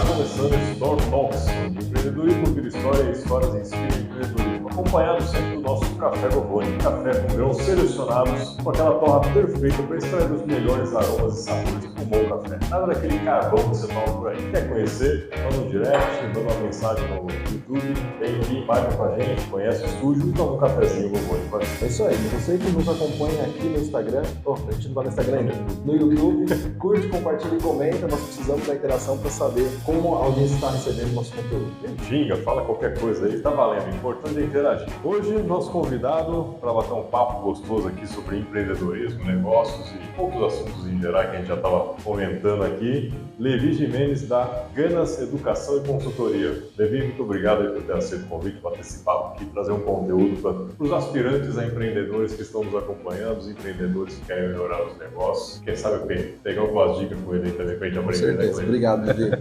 começando o Store Talks, onde empreendedorismo vira história e histórias inspiram empreendedorismo, acompanhado sempre do nosso café Bovoni, café com grãos selecionados, com aquela torra perfeita para extrair os melhores aromas e sabores com um bom café. Nada daquele carvão que você toma por aí. Quer conhecer? Manda um direct, manda uma mensagem no YouTube, vem aqui, marca com a gente, conhece o estúdio e toma um cafezinho Bovoni com a gente. É isso aí, você que nos acompanha aqui no Instagram, a gente não vai no Instagram ainda, no YouTube, curte, compartilha e comenta, nós precisamos da interação para saber como a audiência está recebendo o nosso conteúdo. Xinga, fala qualquer coisa aí, tá valendo, o importante é interagir. Hoje, nosso convidado para bater um papo gostoso aqui sobre empreendedorismo, negócios e outros assuntos em geral que a gente já estava comentando aqui, Levi Gimenez, da Ganas Educação e Consultoria. Levi, muito obrigado aí por ter aceito o convite para ter esse papo aqui, trazer um conteúdo para os aspirantes a empreendedores que estão nos acompanhando, os empreendedores que querem melhorar os negócios. Quem sabe pegar algumas dicas com ele aí também para a gente aprender. Com certeza, obrigado, Levi.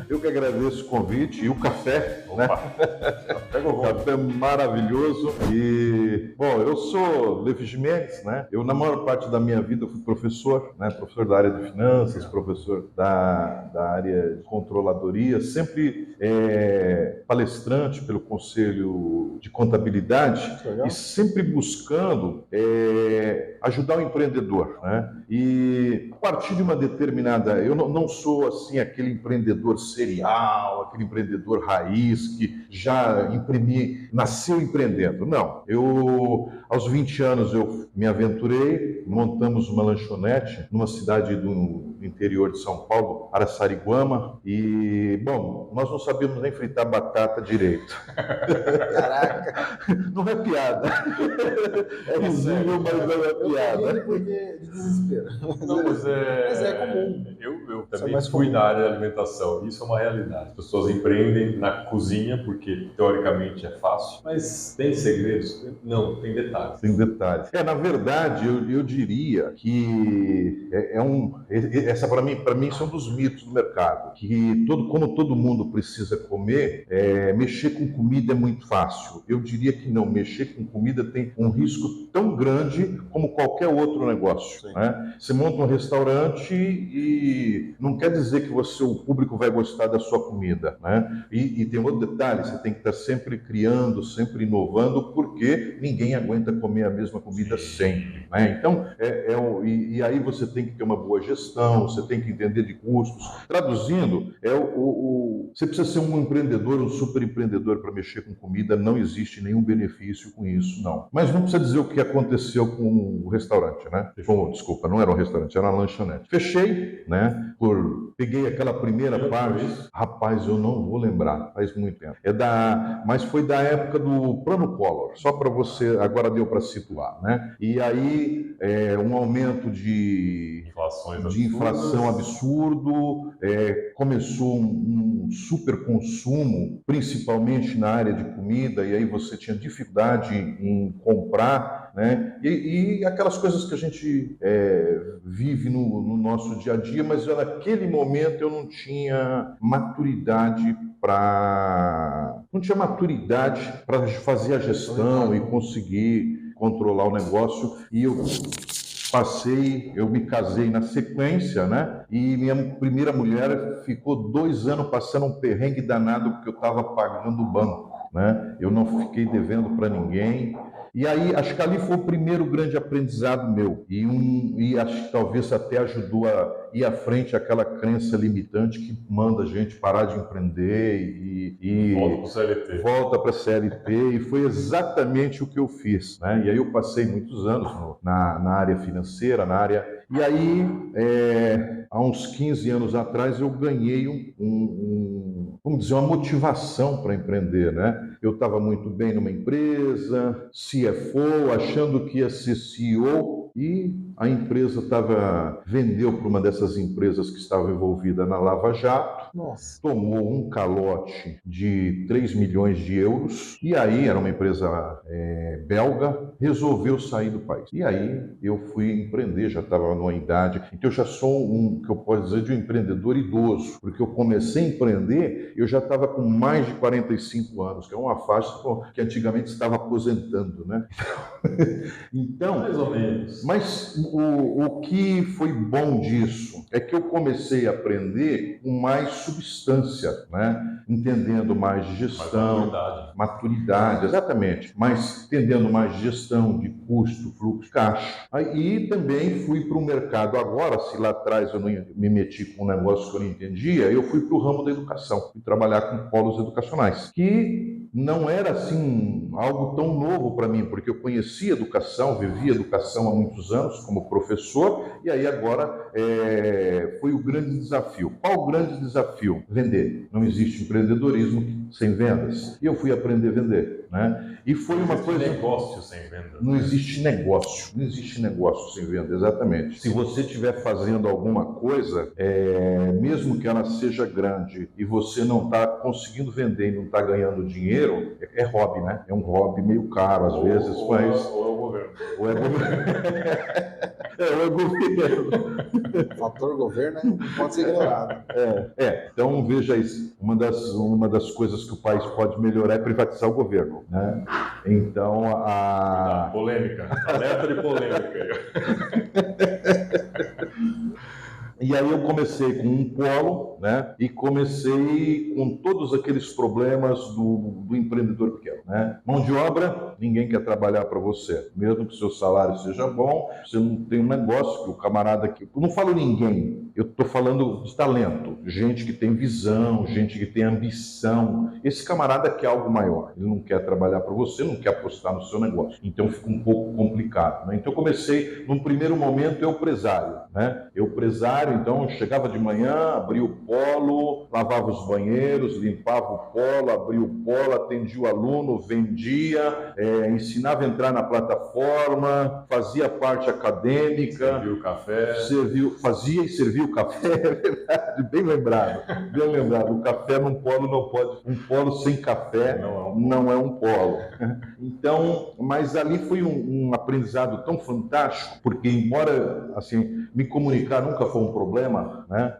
Eu que agradeço o convite e o café, né? Café maravilhoso. E, bom, eu sou Levi Gimenez, né? Eu, na maior parte da minha vida, fui professor, né? Professor da área de finanças, professor da área de controladoria, sempre palestrante pelo Conselho de Contabilidade e sempre buscando ajudar o empreendedor, né? E a partir de uma determinada... Eu não sou, assim, aquele empreendedor serial, aquele empreendedor raiz que já nasceu empreendendo. Não. Aos 20 anos, eu me aventurei, montamos uma lanchonete numa cidade do interior de São Paulo, Araçariguama, e, bom, nós não sabíamos nem fritar batata direito. Caraca! Não é piada. É risível, mas não é piada. Porque de desespero. Não, mas é comum. Eu também fui da área da alimentação, isso é uma realidade. As pessoas empreendem na cozinha porque, teoricamente, é fácil, mas tem segredos? Não, tem detalhes. Tem detalhes. Na verdade, eu diria que essa para mim são dos mitos do mercado, que como todo mundo precisa comer, mexer com comida é muito fácil. Eu diria que não, mexer com comida tem um risco tão grande como qualquer outro negócio, né? Você monta um restaurante e não quer dizer que o público vai gostar da sua comida, né? E tem outro detalhe, você tem que estar sempre criando, sempre inovando, porque ninguém aguenta comer a mesma comida sempre, né? Então, e aí você tem que ter uma boa gestão, você tem que entender de custos. Traduzindo, você precisa ser um empreendedor, um super empreendedor para mexer com comida, não existe nenhum benefício com isso, não. Mas não precisa dizer o que aconteceu com o restaurante, né? Desculpa, não era um restaurante, era uma lanchonete. Fechei, né? Peguei aquela primeira parte, rapaz, eu não vou lembrar, faz muito tempo. Mas foi da época do Plano Collor, só para você, agora deu para situar, né? E aí, um aumento de inflação absurdo, começou um super consumo, principalmente na área de comida, e aí você tinha dificuldade em comprar, né? E aquelas coisas que a gente vive no nosso dia a dia, mas naquele momento eu não tinha maturidade para fazer a gestão e conseguir controlar o negócio. E eu me casei na sequência, né? E minha primeira mulher ficou 2 anos passando um perrengue danado porque eu estava pagando o banco, né? Eu não fiquei devendo para ninguém. E aí, acho que ali foi o primeiro grande aprendizado meu. E acho que talvez até ajudou a ir à frente aquela crença limitante que manda a gente parar de empreender e volta para a CLT. E foi exatamente o que eu fiz, né? E aí eu passei muitos anos na área financeira, E aí, há uns 15 anos atrás, eu ganhei vamos dizer, uma motivação para empreender, né? Eu estava muito bem numa empresa, CFO, achando que ia ser CEO, e a empresa vendeu para uma dessas empresas que estava envolvida na Lava Jato. Nossa. Tomou um calote de 3 milhões de euros, e aí era uma empresa belga, resolveu sair do país. E aí eu fui empreender, já estava numa idade, então eu já sou que eu posso dizer, de um empreendedor idoso, porque eu comecei a empreender, eu já estava com mais de 45 anos, que é uma faixa que antigamente estava aposentando, né? Então, mais ou menos. Mas o que foi bom disso é que eu comecei a aprender com mais substância, né? Entendendo mais de gestão, maturidade, exatamente, mas entendendo mais de gestão, de custo, fluxo, caixa. Aí também fui para o mercado agora, se lá atrás eu não me meti com um negócio que eu não entendia, eu fui para o ramo da educação, fui trabalhar com polos educacionais, que não era assim algo tão novo para mim, porque eu conhecia educação, vivia educação há muitos anos como professor, e aí agora foi o grande desafio. Qual o grande desafio? Vender. Não existe empreendedorismo sem vendas. E eu fui aprender a vender, né? E foi uma coisa... Não existe negócio sem venda. Não existe negócio. Não existe negócio sem venda, exatamente. Se você estiver fazendo alguma coisa, mesmo que ela seja grande e você não está conseguindo vender e não está ganhando dinheiro, é hobby, né? É um hobby meio caro às vezes, mas... Ou é o governo. Ou é governo. Ou é governo. O fator governo não pode ser ignorado. Então veja isso. Uma das coisas que o país pode melhorar é privatizar o governo, né? Então polêmica, alerta de polêmica. E aí eu comecei com um polo, né? E comecei com todos aqueles problemas do empreendedor pequeno, né? Mão de obra, ninguém quer trabalhar para você. Mesmo que o seu salário seja bom, você não tem um negócio que o camarada aqui... Eu não falo ninguém, eu estou falando de talento. Gente que tem visão, gente que tem ambição. Esse camarada quer algo maior. Ele não quer trabalhar para você, não quer apostar no seu negócio. Então fica um pouco complicado, né? Então eu comecei, num primeiro momento, eu empresário, né? Eu empresário, então eu chegava de manhã, abria o polo, lavava os banheiros, limpava o polo, abria o polo, atendia o aluno, vendia, ensinava a entrar na plataforma, fazia parte acadêmica. Serviu o café. Fazia e servia o café, é verdade, bem lembrado, bem lembrado. O café num polo não pode, um polo sem café não é um polo. Então, mas ali foi um aprendizado tão fantástico, porque embora, assim, me comunicar nunca foi um problema, né?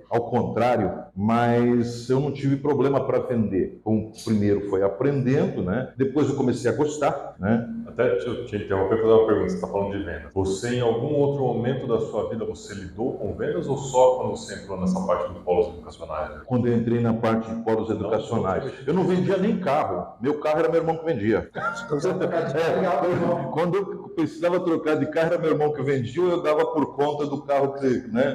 Ao contrário, mas eu não tive problema para vender. Então, primeiro foi aprendendo, né? Depois eu comecei a gostar, né? Até deixa eu te interromper para fazer uma pergunta. Você está falando de vendas. Você, em algum outro momento da sua vida, você lidou com vendas ou só quando você entrou nessa parte dos polos educacionais? Quando eu entrei na parte de polos educacionais, eu não vendia nem carro. Meu carro era meu irmão que vendia. Quando eu precisava trocar de carro, era meu irmão que vendia, eu dava por conta do carro que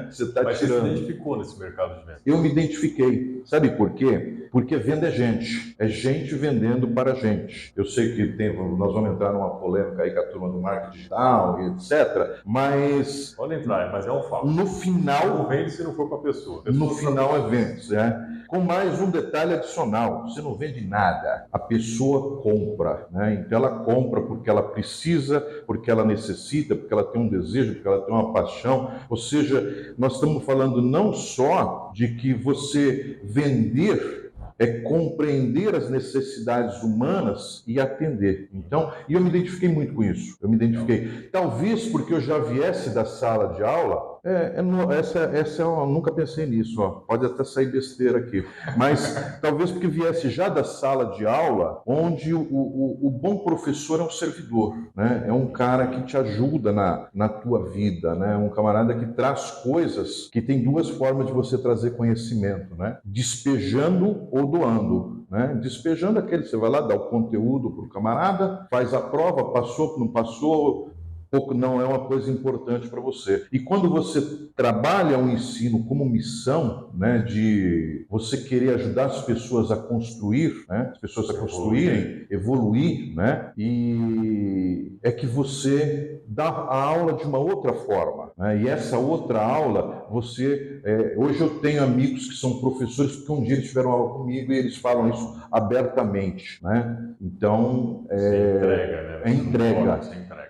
você está tirando. Mas você se identificou nesse mercado de vendas? Eu me identifiquei. Sabe por quê? Porque venda é gente. É gente vendendo para gente. Eu sei que nós vamos entrar numa polêmica aí com a turma do marketing digital e etc. Mas... Pode entrar, mas é um fato. No final... Não vende se não for para a pessoa. No final é vende, né? Com mais um detalhe adicional. Você não vende nada. A pessoa compra, né? Então ela compra porque ela precisa, porque ela necessita, porque ela tem um desejo, porque ela tem uma paixão. Ou seja, nós estamos falando não só de que você vender é compreender as necessidades humanas e atender. Então, e eu me identifiquei muito com isso. Eu me identifiquei. Talvez porque eu já viesse da sala de aula, eu nunca pensei nisso, ó. Pode até sair besteira aqui, mas talvez porque viesse já da sala de aula, onde o bom professor é um servidor, né? É um cara que te ajuda na tua vida, né? Um camarada que traz coisas, que tem duas formas de você trazer conhecimento, né? Despejando ou doando, né? Despejando aquele, você vai lá, dá o conteúdo para o camarada, faz a prova, passou, não passou, pouco não é uma coisa importante para você. E quando você trabalha o ensino como missão, né, de você querer ajudar as pessoas a construir, né, as pessoas a construírem, evoluir, né, e é que você dá a aula de uma outra forma, né, e essa outra aula, hoje eu tenho amigos que são professores, porque um dia eles tiveram aula comigo e eles falam isso abertamente, né, então é entrega.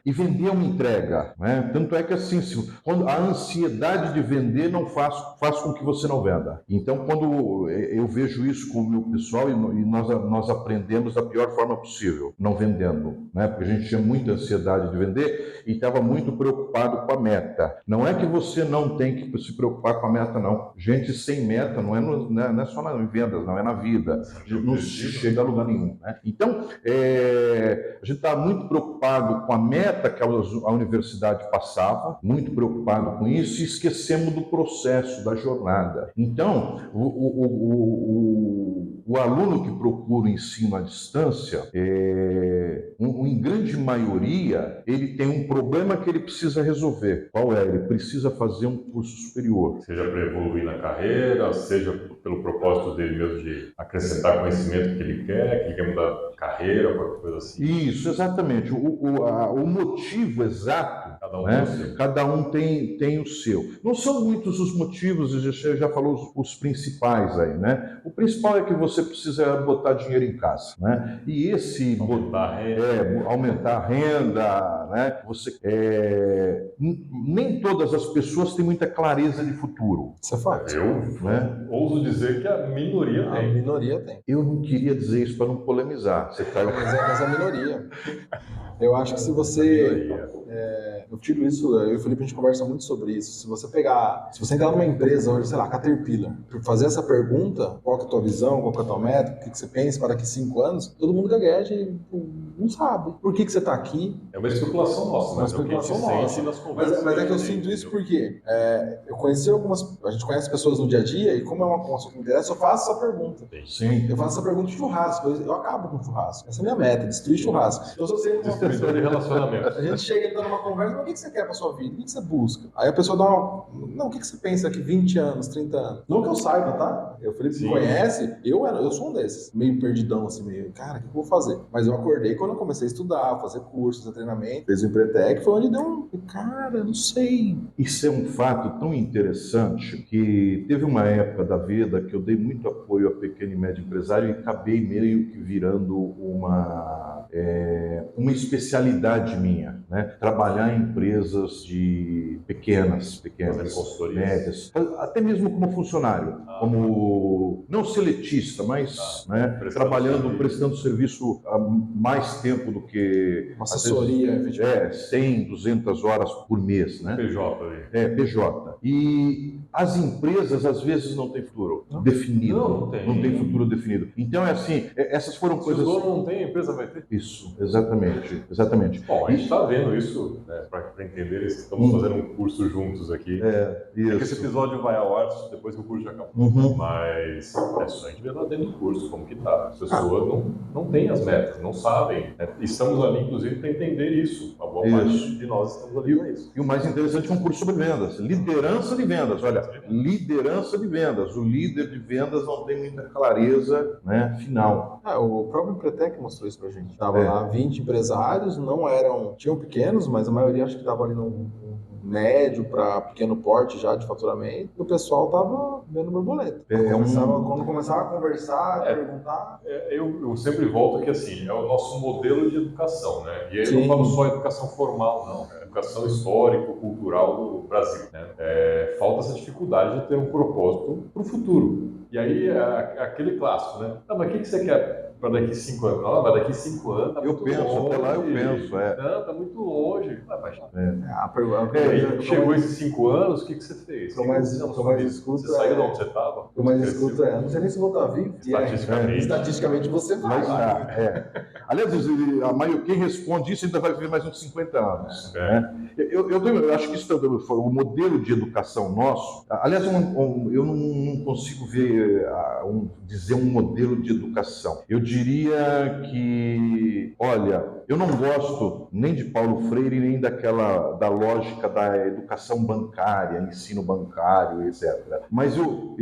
E vender é uma entrega, né? Tanto é que assim, quando a ansiedade de vender não faz com que você não venda. Então, quando eu vejo isso com o meu pessoal e nós aprendemos da pior forma possível, não vendendo, né? Porque a gente tinha muita ansiedade de vender e estava muito preocupado com a meta. Não é que você não tem que se preocupar com a meta, não. Gente sem meta não é só em vendas, não é na vida. Não chega a lugar nenhum, né? Então, a gente está muito preocupado com a meta que a universidade passava, muito preocupado com isso, e esquecemos do processo, da jornada. Então, o aluno que procura o ensino à distância, em grande maioria, ele tem um problema que ele precisa resolver. Qual é? Ele precisa fazer um curso superior. Seja para evoluir na carreira, seja pelo propósito dele mesmo de acrescentar conhecimento que ele quer mudar de carreira, qualquer coisa assim. Isso, exatamente. O motivo exato, cada um tem o seu. Não são muitos os motivos, você já falou os principais aí, né? O principal é que você precisa botar dinheiro em casa, né? E esse aumentar a renda, né? Nem todas as pessoas têm muita clareza de futuro. Isso é fato. Eu ouso dizer que a minoria tem. A minoria tem. Eu não queria dizer isso para não polemizar. Você caiu... Mas a minoria. Eu acho que se você... eu tiro isso, eu e o Felipe, a gente conversa muito sobre isso. Se você entrar numa empresa hoje, sei lá, Caterpillar, fazer essa pergunta, qual que é a tua visão, qual que é a tua meta, o que você pensa para daqui 5 anos, todo mundo gagueja e não sabe. Por que você está aqui? É uma especulação nossa, Uma especulação nossa. Mas é que eu sinto isso porque eu conheci a gente conhece pessoas no dia a dia e como é uma assunto que me interessa, eu faço essa pergunta. Sim. Eu faço essa pergunta de churrasco, eu acabo com churrasco. Essa é a minha meta, destruir churrasco. Então, se você de relacionamento. A gente chega e tá numa conversa, mas o que você quer pra sua vida? O que você busca? Aí a pessoa dá não, o que você pensa daqui 20 anos, 30 anos? Não que eu saiba, tá? O Felipe me conhece, eu sou um desses, meio perdidão, assim, meio, cara, o que eu vou fazer? Mas eu acordei quando eu comecei a estudar, fazer cursos, fazer treinamento, fez o Empretec, foi onde deu cara, não sei. Isso é um fato tão interessante que teve uma época da vida que eu dei muito apoio a pequeno e médio empresário e acabei meio que virando uma especialidade minha, né? Trabalhar em empresas pequenas, médias, até mesmo como funcionário, como não seletista, mas trabalhando, prestando serviço há mais tempo do que uma assessoria, efetivamente. 100, 200 horas por mês, né? PJ. PJ. E as empresas às vezes não têm futuro definido. Não tem futuro definido. Então é assim, essas foram coisas. Se o dono não tem, a empresa vai ter. Isso, exatamente. Bom, a gente está vendo isso, né, para entender isso. Estamos fazendo um curso juntos aqui. Isso. Que esse episódio vai ao ar depois que o curso já acabou. Mas é só a gente ver lá dentro do curso como que tá. As pessoas não têm as metas, não sabem. Né? Estamos ali, inclusive, para entender isso. A boa parte de nós estamos ali para isso. E o mais interessante é um curso sobre vendas. Liderança de vendas. Olha, liderança de vendas. O líder de vendas não tem muita clareza, né, final. O próprio Empretec mostrou isso pra gente. Tava lá 20 empresários, tinham pequenos, mas a maioria acho que estava ali no médio para pequeno porte já de faturamento, e o pessoal tava vendo borboleta. Quando começava a conversar, a perguntar... Eu sempre volto que assim, é o nosso modelo de educação, né? E aí eu não falo só educação formal, não. É educação histórico-cultural do Brasil, né? Falta essa dificuldade de ter um propósito para o futuro. E aí é aquele clássico, né? Mas o que você quer para daqui 5 anos? Não, mas daqui 5 anos tá muito longe. Até lá eu penso, Não, tá muito longe. Chegou esses 5 anos, o que você fez? Você saiu de onde você estava? O mais escuta não sei nem se vou estar vivo. Estatisticamente você vai. Aliás, quem responde isso ainda vai viver mais uns 50 anos. Eu acho que isso foi o modelo de educação nosso. Aliás, eu não consigo dizer um modelo de educação. Eu diria que, olha, eu não gosto nem de Paulo Freire, nem da lógica da educação bancária, ensino bancário, etc. Mas eu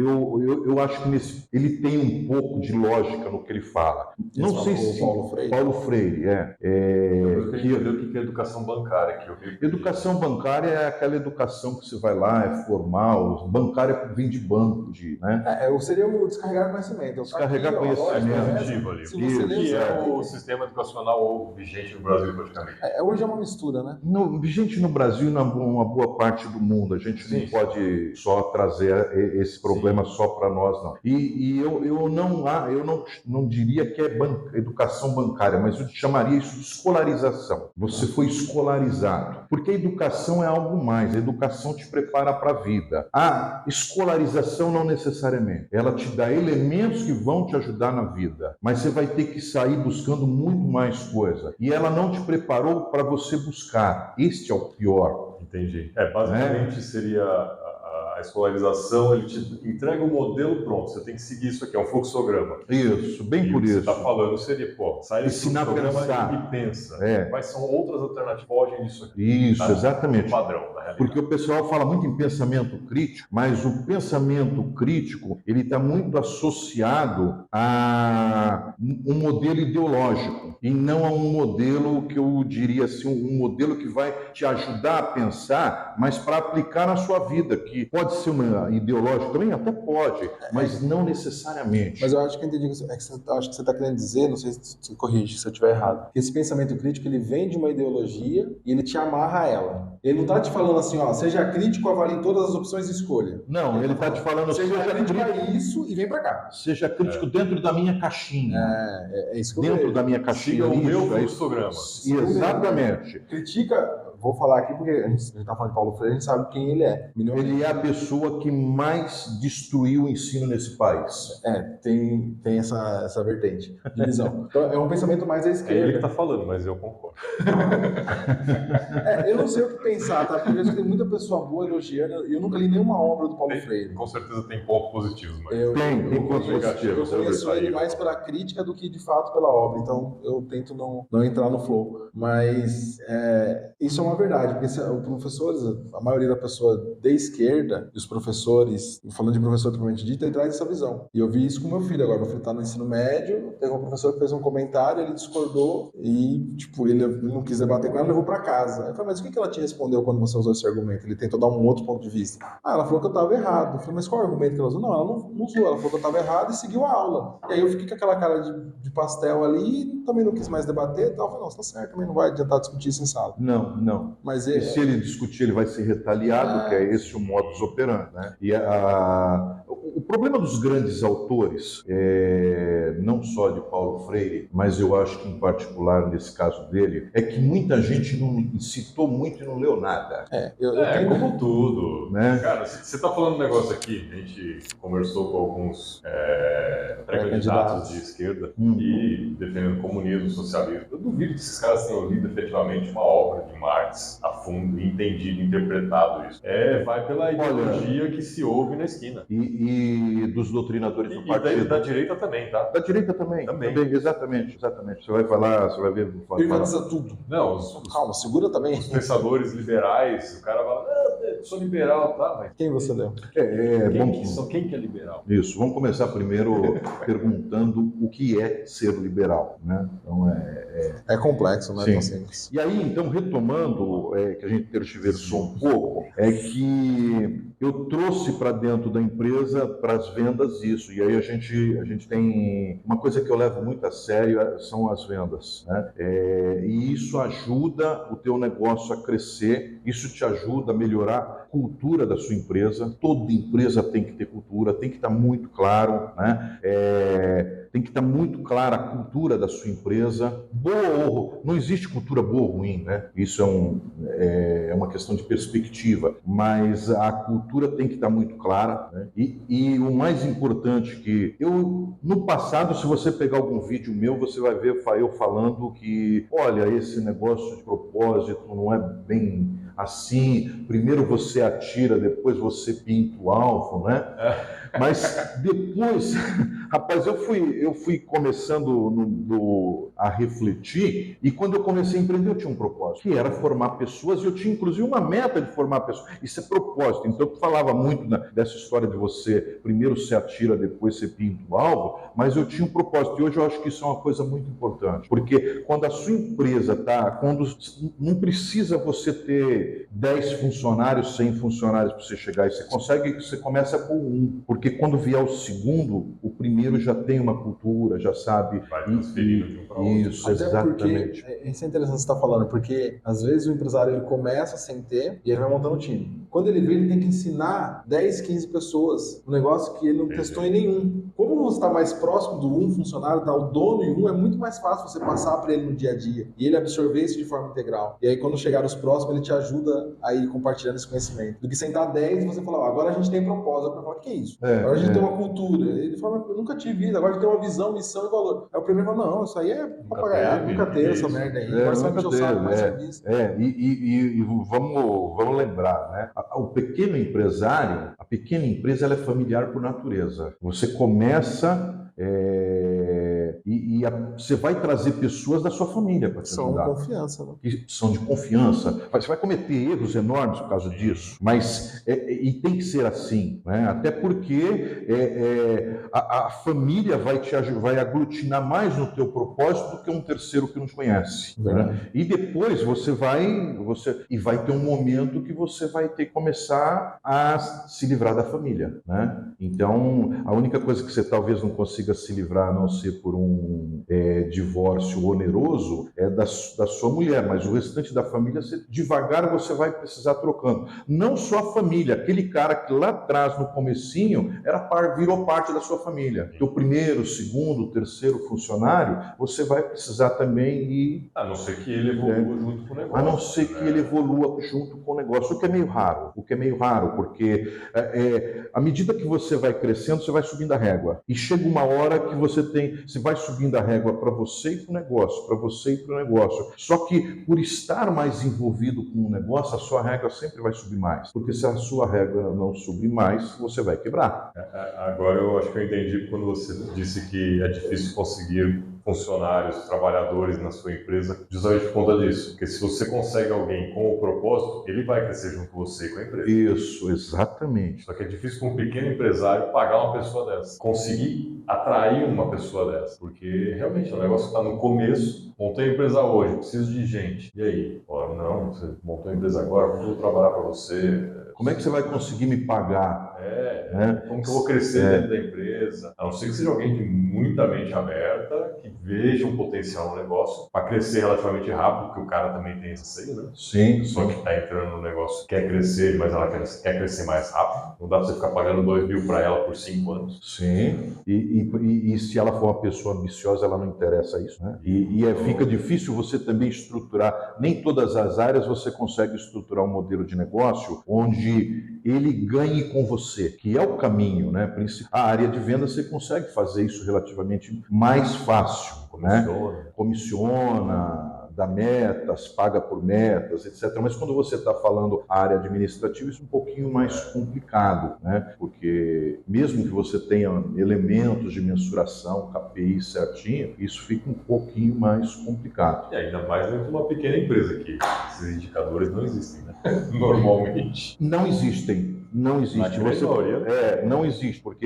acho que ele tem um pouco de lógica no que ele fala. Não sei se Paulo Freire, Eu queria ver o que é educação bancária. Educação bancária é aquela educação que você vai lá, é formal, bancária vem de banco, né? Seria o descarregar conhecimento. Descarregar conhecimento. Que é o sistema educacional vigente no Brasil, praticamente. Hoje é uma mistura, né? Vigente no Brasil e na uma boa parte do mundo. A gente não pode só trazer esse problema só para nós, não. E eu não diria que é educação bancária, mas eu chamaria isso de escolarização. Você foi escolarizado. Porque a educação é algo mais, a educação te prepara para a vida. A escolarização não necessariamente, ela te dá elementos que vão te ajudar na vida, mas você vai ter que sair buscando muito mais coisa. E ela não te preparou para você buscar. Este é o pior. Entendi. Basicamente seria a escolarização, ele te entrega um modelo pronto, você tem que seguir isso aqui, é um fluxograma. Isso, bem por isso. O que isso. você está falando seria, sai desse ensinar a fluxograma pensar. e pensa. Quais são outras alternativas que fogem disso aqui? Isso, exatamente. O padrão da realidade. Porque o pessoal fala muito em pensamento crítico, mas o pensamento crítico, ele está muito associado a um modelo ideológico, e não a um modelo que eu diria assim, um modelo que vai te ajudar a pensar, mas para aplicar na sua vida, que pode ser uma ideológica também, até pode, mas não necessariamente. Mas eu acho que eu entendi acho que você está querendo dizer, não sei se você corrige se eu estiver errado, que esse pensamento crítico, ele vem de uma ideologia e ele te amarra a ela. Ele não está te falando assim, seja crítico, avalie todas as opções e escolha. Não, ele está te falando, seja crítico a isso e vem para cá. Seja crítico dentro da minha caixinha. É isso que eu dentro vejo. da minha caixinha. Siga o meu fluxograma. Exatamente. Critica, vou falar aqui porque a gente está falando de Paulo Freire, a gente sabe quem ele é. Ele é a pessoa que mais destruiu o ensino nesse país. Tem essa vertente de visão. Então, é um pensamento mais à esquerda. É ele que está falando, mas eu concordo. Eu não sei o que pensar, tá? Porque eu acho que tem muita pessoa boa elogiando, e eu nunca li nenhuma obra do Paulo Freire. Com certeza tem pontos positivos, mas... Tem pontos positivos. Eu conheço ele mais pela crítica do que, de fato, pela obra. Então, eu tento não entrar no flow. Mas isso é uma verdade, porque os professores, a maioria da pessoa de esquerda, os professores, falando de professor propriamente dito, ele traz essa visão. E eu vi isso com meu filho agora. Meu filho está no ensino médio, teve um professor que fez um comentário, ele discordou e, ele não quis debater com ela, levou para casa. Eu falei, mas o que ela te respondeu quando você usou esse argumento? Ele tentou dar um outro ponto de vista. Ela falou que eu estava errado. Eu falei, mas qual é o argumento que ela usou? Não, ela não usou. Ela falou que eu estava errado e seguiu a aula. E aí eu fiquei com aquela cara de pastel ali e também não quis mais debater. Então eu falei, não, você tá certo, também não vai adiantar discutir isso em sala. Não. Mas e se ele discutir, ele vai ser retaliado, que é esse o modus operandi, né? E o problema dos grandes autores, não só de Paulo Freire, mas eu acho que em particular nesse caso dele, é que muita gente não citou muito e não leu nada. Como tudo. Né? Cara, você está falando um negócio aqui, a gente conversou com alguns pré-candidatos de esquerda e defendendo comunismo, socialismo. Eu duvido que esses caras tenham lido efetivamente uma obra de Marx a fundo, entendido, interpretado isso. Vai pela ideologia que se ouve na esquina. E dos doutrinadores do partido. E da direita também, tá? Da direita também. Exatamente. Você vai falar, você vai ver. Privatiza tudo. Não, calma, segura também. Os pensadores liberais, o cara fala, eu sou liberal, tá? Mas quem você leu? Quem que é liberal? Isso, vamos começar primeiro perguntando o que é ser liberal, né? Então é complexo, né? E aí, então, retomando, que a gente tergiversou um pouco, é que eu trouxe para dentro da empresa, para as vendas, isso. E aí a gente tem uma coisa que eu levo muito a sério, são as vendas, né? E isso ajuda o teu negócio a crescer, isso te ajuda a melhorar a cultura da sua empresa. Toda empresa tem que ter cultura, tem que estar muito claro, né? Tem que estar muito clara a cultura da sua empresa. Boa ou não existe cultura boa ou ruim, né? Isso é uma questão de perspectiva, mas a cultura tem que estar muito clara, né? E o mais importante que no passado, se você pegar algum vídeo meu, você vai ver eu falando que, olha, esse negócio de propósito não é bem assim, primeiro você atira, depois você pinta o alvo, né? Mas depois, rapaz, eu fui começando a refletir, e quando eu comecei a empreender eu tinha um propósito, que era formar pessoas, e eu tinha inclusive uma meta de formar pessoas. Isso é propósito. Então eu falava muito dessa história de você, primeiro você atira, depois você pinta o alvo, mas eu tinha um propósito, e hoje eu acho que isso é uma coisa muito importante, porque quando a sua empresa não precisa você ter 10 funcionários, 100 funcionários para você chegar, e você começa com 1, porque quando vier o segundo, o primeiro já tem uma cultura, já sabe. Vai transferindo de um para outro. Isso, exatamente. Isso é interessante que você está falando, porque às vezes o empresário ele começa sem ter e ele vai montando um time. Quando ele vê, ele tem que ensinar 10, 15 pessoas um negócio que ele não testou em nenhum. Como você está mais próximo do um funcionário, tá o dono em um, é muito mais fácil você passar para ele no dia a dia e ele absorver isso de forma integral. E aí quando chegar os próximos, ele te ajuda a ir compartilhando esse conhecimento. Do que sentar 10 e você falar, agora a gente tem propósito. Eu falo, o que é isso? Agora a gente tem uma cultura. Ele fala, eu nunca tive isso, agora a gente tem uma visão, missão e valor. Aí o primeiro fala, não, isso aí é papagaiado, nunca teve essa merda aí. Agora você vai me encher mais serviço. E vamos lembrar, né? O pequeno empresário, a pequena empresa, ela é familiar por natureza. Você começa você vai trazer pessoas da sua família para te ajudar. São confiança, né? Que são de confiança. Você vai cometer erros enormes por causa disso, mas e tem que ser assim, né? Até porque a família vai aglutinar mais no teu propósito do que um terceiro que não te conhece. Né? E depois você vai ter um momento que você vai ter que começar a se livrar da família, né? Então, a única coisa que você talvez não consiga se livrar, a não ser por um divórcio oneroso, é da sua mulher, mas o restante da família, devagar você vai precisar trocando. Não só a família, aquele cara que lá atrás, no comecinho, virou parte da sua família. O primeiro, segundo, terceiro funcionário, você vai precisar também ir... A não ser que ele evolua junto com o negócio. A não ser que ele evolua junto com o negócio, o que é meio raro, porque à medida que você vai crescendo, você vai subindo a régua. E chega uma hora que você vai subindo a régua para você e para o negócio, para você e para o negócio. Só que por estar mais envolvido com o negócio, a sua régua sempre vai subir mais. Porque se a sua régua não subir mais, você vai quebrar. Agora eu acho que eu entendi quando você disse que é difícil conseguir funcionários, trabalhadores na sua empresa, justamente por conta disso. Porque se você consegue alguém com o propósito, ele vai crescer junto com você e com a empresa. Isso, exatamente. Só que é difícil para um pequeno empresário pagar uma pessoa dessa, conseguir atrair uma pessoa dessa, porque realmente o negócio está no começo. Montei a empresa hoje, preciso de gente. E aí? Não, você montou a empresa agora, vou trabalhar para você. Como é que você vai conseguir me pagar? Como que eu vou crescer dentro da empresa? A não ser que seja alguém de muita mente aberta, que veja um potencial no negócio para crescer relativamente rápido, porque o cara também tem esse seio, né? Sim. Só que está entrando no negócio, quer crescer, mas ela quer crescer mais rápido. Não dá para você ficar pagando 2 mil para ela por 5 anos. Sim. E se ela for uma pessoa ambiciosa, ela não interessa isso, né? Fica difícil você também estruturar. Nem todas as áreas você consegue estruturar um modelo de negócio onde ele ganhe com você, que é o caminho, né? A área de venda você consegue fazer isso relativamente mais fácil, né? Comissiona, dá metas, paga por metas, etc. Mas quando você está falando a área administrativa, isso é um pouquinho mais complicado, né? Porque mesmo que você tenha elementos de mensuração, KPI certinho, isso fica um pouquinho mais complicado. E ainda mais dentro de uma pequena empresa que esses indicadores não existem, né? Normalmente. Não existem. Não existe. Não existe, porque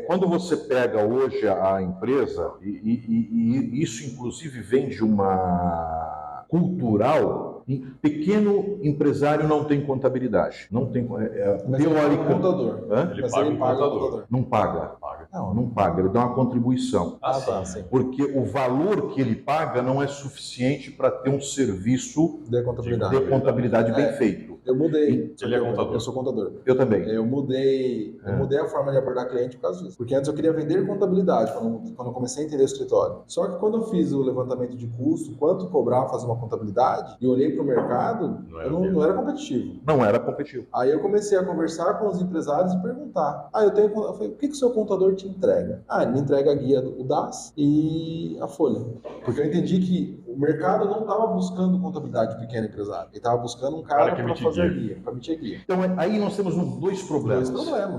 quando você pega hoje a empresa, e isso inclusive vem de uma cultural, pequeno empresário não tem contabilidade. Não tem teórica. Contador. Ele paga o contador. Não paga. Não paga, ele dá uma contribuição. Sim. Porque o valor que ele paga não é suficiente para ter um serviço de contabilidade bem feito. Eu mudei. Ele é contador. Eu sou contador. Eu também. Eu mudei a forma de abordar cliente por causa disso. Porque antes eu queria vender contabilidade, quando eu comecei a entender o escritório. Só que quando eu fiz o levantamento de custo, quanto cobrar fazer uma contabilidade, e olhei para o mercado, não era competitivo. Não era competitivo. Aí eu comecei a conversar com os empresários e perguntar. Eu falei, o que o seu contador te entrega? Ele me entrega a guia do DAS e a folha. Porque eu entendi que o mercado não estava buscando contabilidade de pequeno empresário. Ele estava buscando um cara para fazer a guia, para emitir a guia. Então aí nós temos dois problemas.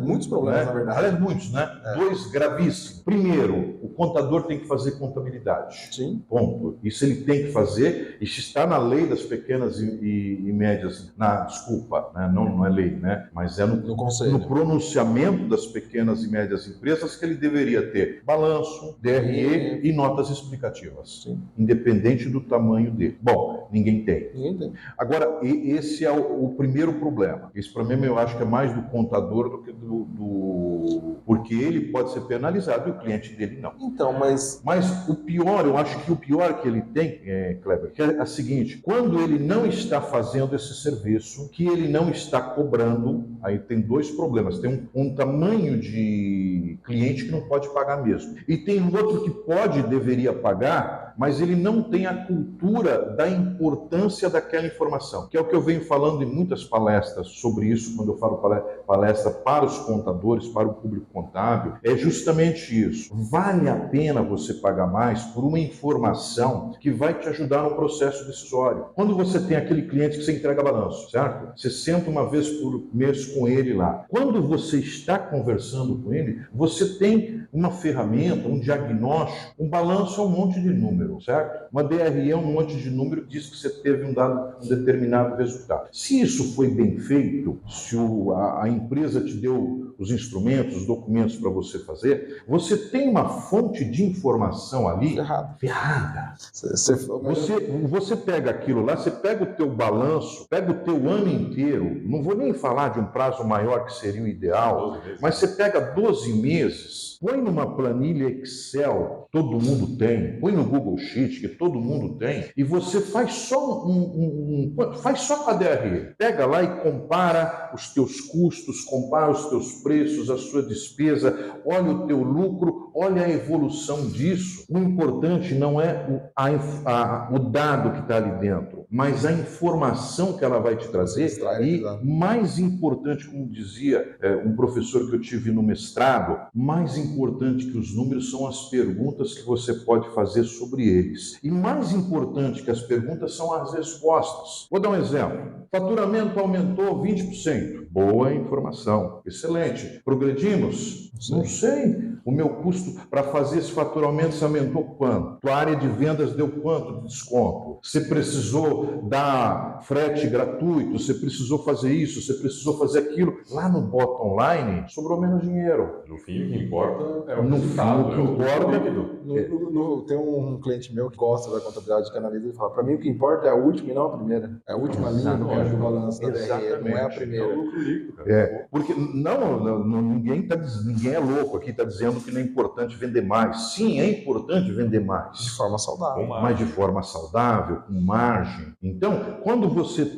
Muitos problemas, na verdade. Aliás, muitos, né? Dois gravíssimos. Primeiro, o contador tem que fazer contabilidade. Sim. Ponto. Isso ele tem que fazer, isso está na lei das pequenas e médias, desculpa, né? Não é lei, né? Mas é no conselho. No pronunciamento das pequenas e médias empresas que ele deveria ter balanço, DRE e notas explicativas. Sim. Independente do tamanho dele. Bom, ninguém tem. Agora, esse é o primeiro problema. Esse problema eu acho que é mais do contador do que porque ele pode ser penalizado e o cliente dele não. Então, mas o pior, eu acho que o pior que ele tem, Kleber, que é a seguinte: quando ele não está fazendo esse serviço, que ele não está cobrando, aí tem dois problemas. Tem um tamanho de cliente que não pode pagar mesmo. E tem um outro que pode e deveria pagar, mas ele não tem a cultura da importância daquela informação, que é o que eu venho falando em muitas palestras sobre isso, quando eu falo palestra para os contadores, para o público contábil, é justamente isso. Vale a pena você pagar mais por uma informação que vai te ajudar no processo decisório. Quando você tem aquele cliente que você entrega balanço, certo? Você senta uma vez por mês com ele lá. Quando você está conversando com ele, você tem uma ferramenta, um diagnóstico, um balanço é um monte de número, certo? Uma DRE é um monte de número que diz que você teve um determinado resultado. Se isso foi bem feito, se a empresa te deu os instrumentos, os documentos para você fazer, você tem uma fonte de informação ali ferrada. Você pega aquilo lá, você pega o teu balanço, pega o teu ano inteiro, não vou nem falar de um prazo maior que seria o ideal, mas você pega 12 meses, põe numa planilha Excel, todo mundo tem, põe no Google Sheet, que todo mundo tem, e você faz só faz só com a DRE. Pega lá e compara os teus custos, compara os teus preços, a sua despesa, olha o teu lucro, olha a evolução disso. O importante não é o dado que está ali dentro, mas a informação que ela vai te trazer. E mais importante, como dizia um professor que eu tive no mestrado, mais importante que os números são as perguntas que você pode fazer sobre eles. E mais importante que as perguntas são as respostas. Vou dar um exemplo. Faturamento aumentou 20%. Boa informação. Excelente. Progredimos? Não sei. O meu custo para fazer esse faturamento aumentou quanto? Tua área de vendas deu quanto de desconto? Você precisou dar frete gratuito? Você precisou fazer isso? Você precisou fazer aquilo? Lá no bottom line, sobrou menos dinheiro. No fim, o que importa é o resultado. Tem um cliente meu que gosta da contabilidade que analisa e fala: para mim o que importa é a última e não a primeira. É a última linha do caixa do balanço da DRE, não é a primeira. Porque ninguém é louco aqui, está dizendo que não é importante vender mais. Sim, é importante vender mais. De forma saudável. Mas de forma saudável, com margem. Então, quando você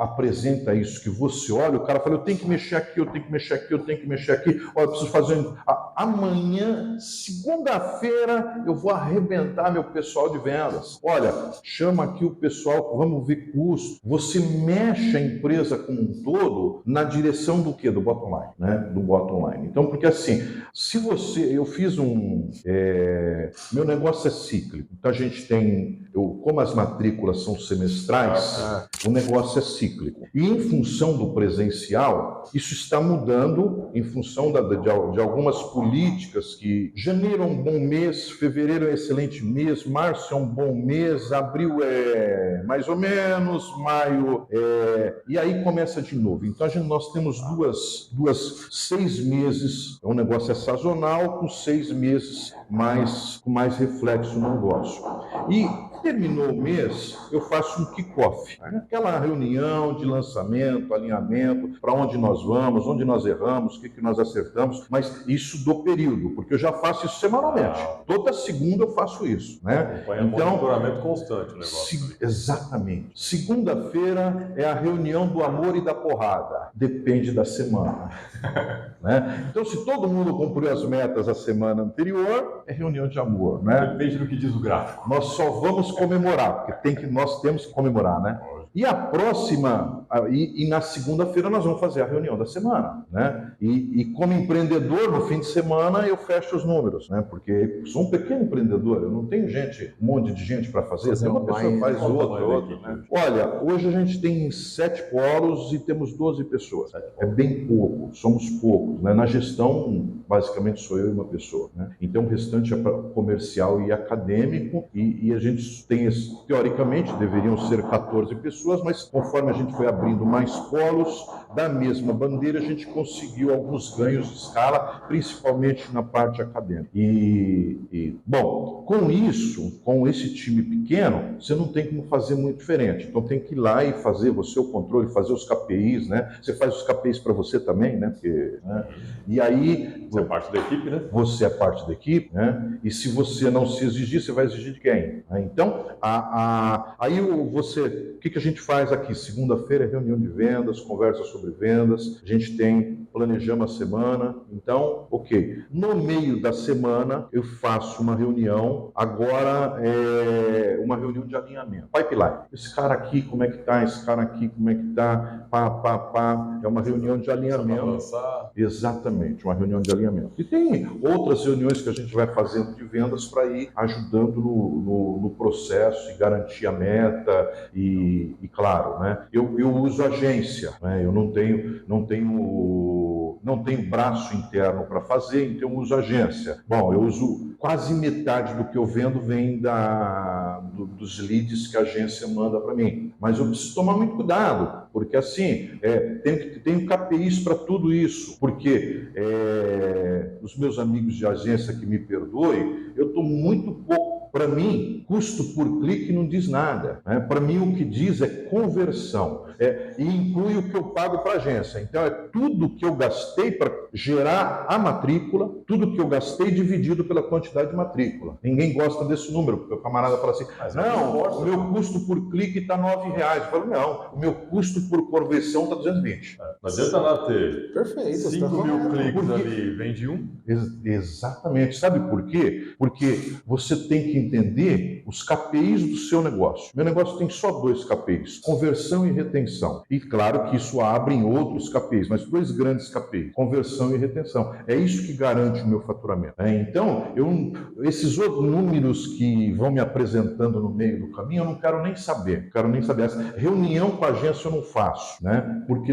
apresenta isso, que você olha, o cara fala: eu tenho que mexer aqui, eu tenho que mexer aqui, eu tenho que mexer aqui. Olha, eu preciso fazer... Amanhã, segunda-feira, eu vou arrebentar meu pessoal de vendas. Olha, chama aqui o pessoal, vamos ver custo. Você mexe a empresa como um todo na direção do quê? Do bottom line, né? Do bottom line. Então, porque assim, se eu fiz meu negócio é cíclico. Então a gente tem, como as matrículas são semestrais, o negócio é cíclico. E em função do presencial, isso está mudando em função de algumas políticas que janeiro é um bom mês, fevereiro é um excelente mês, março é um bom mês, abril é mais ou menos, maio e aí começa de novo. Então nós temos duas 6 meses, o negócio é sazonal, com 6 meses com mais reflexo no negócio. E terminou o mês, eu faço um kick-off, aquela reunião de lançamento, alinhamento, para onde nós vamos, onde nós erramos, o que nós acertamos, mas isso do período, porque eu já faço isso semanalmente. Toda segunda eu faço isso, né? Então, monitoramento constante o negócio. Exatamente. Segunda-feira é a reunião do amor e da porrada. Depende da semana. Né? Então, se todo mundo cumpriu as metas a semana anterior, é reunião de amor, né? Depende do que diz o gráfico. Nós só vamos comemorar, porque nós temos que comemorar, né? E a próxima, e na segunda-feira nós vamos fazer a reunião da semana, né? E como empreendedor, no fim de semana, eu fecho os números, né? Porque sou um pequeno empreendedor, eu não tenho um monte de gente para fazer, tem uma pessoa que faz outra, né? Olha, hoje a gente tem 7 polos e temos 12 pessoas. É bem pouco, somos poucos, né? Na gestão, basicamente sou eu e uma pessoa, né? Então o restante é comercial e acadêmico, e a gente tem, teoricamente, deveriam ser 14 pessoas, mas conforme a gente foi abrindo mais polos da mesma bandeira, a gente conseguiu alguns ganhos de escala, principalmente na parte acadêmica. Bom, com isso, com esse time pequeno, você não tem como fazer muito diferente. Então tem que ir lá e fazer você o controle, fazer os KPIs, né? Você faz os KPIs para você também, né? E aí Você é parte da equipe, né? Você é parte da equipe, né? E se você não se exigir, você vai exigir de quem? Então, aí o que a gente faz aqui? Segunda-feira é reunião de vendas, conversa sobre vendas, a gente planejamos a semana. Então, ok. No meio da semana, eu faço uma reunião, agora é uma reunião de alinhamento. Pipeline. Esse cara aqui, como é que tá? Esse cara aqui, como é que tá? É uma reunião de alinhamento. Exatamente, uma reunião de alinhamento. E tem outras reuniões que a gente vai fazendo de vendas para ir ajudando no processo e garantir a meta e claro, né? Eu uso agência, né? Eu não tenho braço interno para fazer, então eu uso agência. Bom, eu uso quase metade do que eu vendo vem dos leads que a agência manda para mim. Mas eu preciso tomar muito cuidado, porque assim, tenho KPIs para tudo isso, porque os meus amigos de agência que me perdoem, eu estou muito pouco. Para mim, custo por clique não diz nada, né? Para mim, o que diz é conversão, e inclui o que eu pago para a agência. Então, é tudo que eu gastei para gerar a matrícula, tudo que eu gastei dividido pela quantidade de matrícula. Ninguém gosta desse número, porque o camarada fala assim, não, o meu custo por clique está R$9. Eu falo, não, o meu custo por conversão está 220. Não adianta nada ter Perfeito, 5.000 cliques ali, vende um. Exatamente. Sabe por quê? Porque você tem que entender os KPIs do seu negócio. Meu negócio tem só 2 KPIs, conversão e retenção. E claro que isso abre em outros KPIs, mas 2 grandes KPIs, conversão e retenção. É isso que garante o meu faturamento. Então, esses outros números que vão me apresentando no meio do caminho, eu não quero nem saber. Essa reunião com a agência eu não faço, né? Porque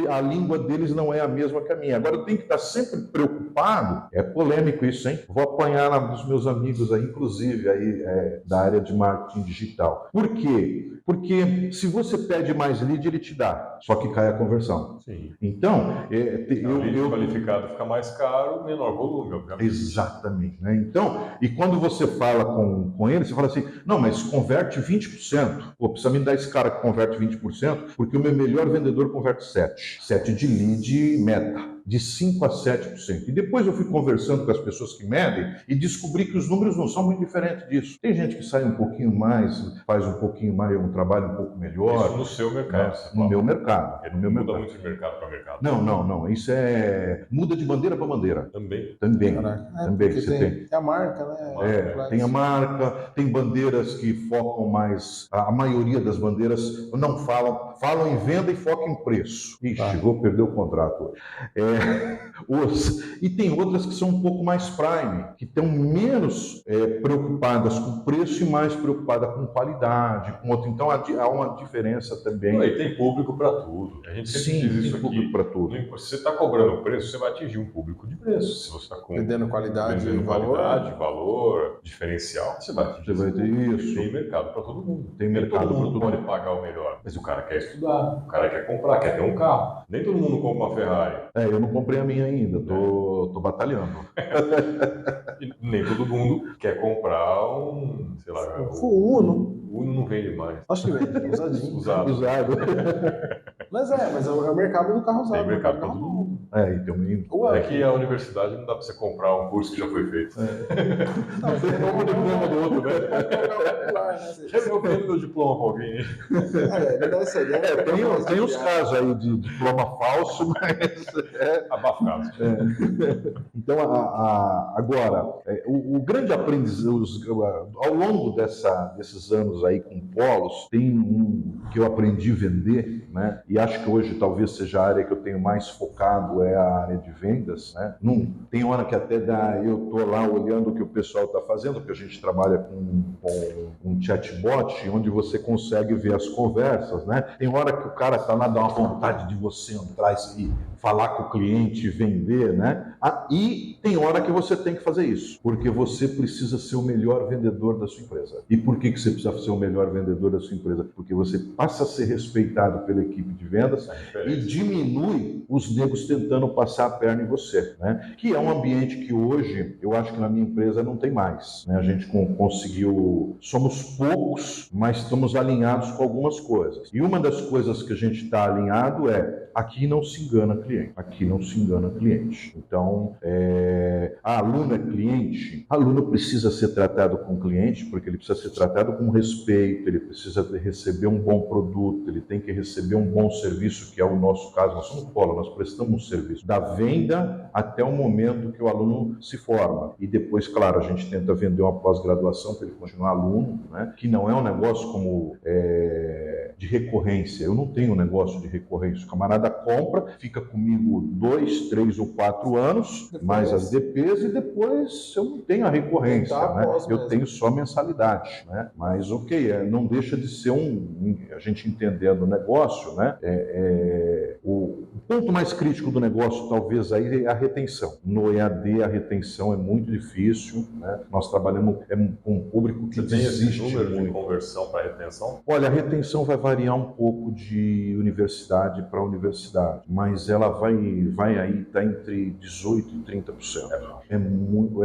a língua deles não é a mesma que a minha. Agora, eu tenho que estar sempre preocupado. É polêmico isso, hein? Vou apanhar dos meus amigos aí, inclusive, aí, da área de marketing digital. Por quê? Porque se você pede mais lead, ele te dá, só que cai a conversão. Sim. Então, o lead qualificado fica mais caro, menor volume, obviamente. Exatamente, né? Então, e quando você fala com ele, você fala assim, não, mas converte 20%. Pô, precisa me dar esse cara que converte 20%, porque o meu melhor vendedor converte 7%. 7% de lead meta. De 5% a 7%. E depois eu fui conversando com as pessoas que medem e descobri que os números não são muito diferentes disso. Tem gente que sai um pouquinho mais, faz um pouquinho mais, um trabalho um pouco melhor. Isso no seu mercado. Né? No meu mercado. Ele não muda muito de mercado para mercado. Não. Isso muda de bandeira para bandeira. Também. Também. Você tem a marca, né? Tem a marca, tem bandeiras que focam mais. A maioria das bandeiras não falam em venda e focam em preço. Ixi, vou perder o contrato. E tem outras que são um pouco mais prime, que estão menos preocupadas com preço e mais preocupadas com qualidade, com outro. Então há uma diferença também. E tem público para tudo. A gente sempre diz isso tem público para tudo. Se você está cobrando preço, você vai atingir um público de preço. Se você está vendendo qualidade, valor, diferencial, você vai atingir. Você vai ter isso. Tem mercado para todo mundo. Tem mercado para todo mundo. Pode pagar o melhor, mas o cara quer estudar, o cara quer comprar, quer ter um carro. Nem todo mundo compra uma Ferrari. Eu não comprei a minha ainda, tô batalhando. E nem todo mundo quer comprar um, sei lá, o Uno. O Uno não vende mais. Acho que vende, usadinho. Usado. Mas é o mercado do carro usado. Tem mercado para todo mundo. Então, É que a universidade não dá para você comprar um curso que já foi feito. Não, você compra o diploma do outro, né? Já eu vendo meu diploma para alguém. Tem uns casos aí de diploma falso, mas abafado. Então, agora, o grande aprendizado, ao longo desses anos aí com polos, tem um que eu aprendi a vender, né? E acho que hoje talvez seja a área que eu tenho mais focado, é a área de vendas, né? Tem hora que até eu tô lá olhando o que o pessoal está fazendo, porque a gente trabalha com um chatbot, onde você consegue ver as conversas, né? Tem hora que o cara está lá, dá uma vontade de você entrar e falar com o cliente, vender, né? E tem hora que você tem que fazer isso, porque você precisa ser o melhor vendedor da sua empresa. E por que você precisa ser o melhor vendedor da sua empresa? Porque você passa a ser respeitado pela equipe de vendas e diminui os negros tentando passar a perna em você, né? Que é um ambiente que hoje, eu acho que na minha empresa não tem mais, né? A gente conseguiu, somos poucos, mas estamos alinhados com algumas coisas. E uma das coisas que a gente está alinhado é aqui não se engana cliente. Aqui não se engana cliente. Então, aluno é cliente, aluno precisa ser tratado com cliente, porque ele precisa ser tratado com respeito, ele precisa receber um bom produto, ele tem que receber um bom serviço, que é o nosso caso. Nós somos polo, nós prestamos um serviço da venda até o momento que o aluno se forma. E depois, claro, a gente tenta vender uma pós-graduação para ele continuar aluno, né? Que não é um negócio como de recorrência. Eu não tenho um negócio de recorrência. O camarada compra, fica comigo 2, 3 ou 4 anos, mais as DPs, e depois eu não tenho a recorrência, né? Eu tenho só mensalidade, né? Mas ok, não deixa de ser a gente entendendo o negócio, né? O ponto mais crítico do negócio, talvez, aí é a retenção. No EAD, a retenção é muito difícil, né? Nós trabalhamos com um público que desiste muito. Você tem esse número de conversão para retenção? Olha, a retenção vai variar um pouco de universidade para universidade, mas ela vai aí, está entre 18% e 30%. É muito,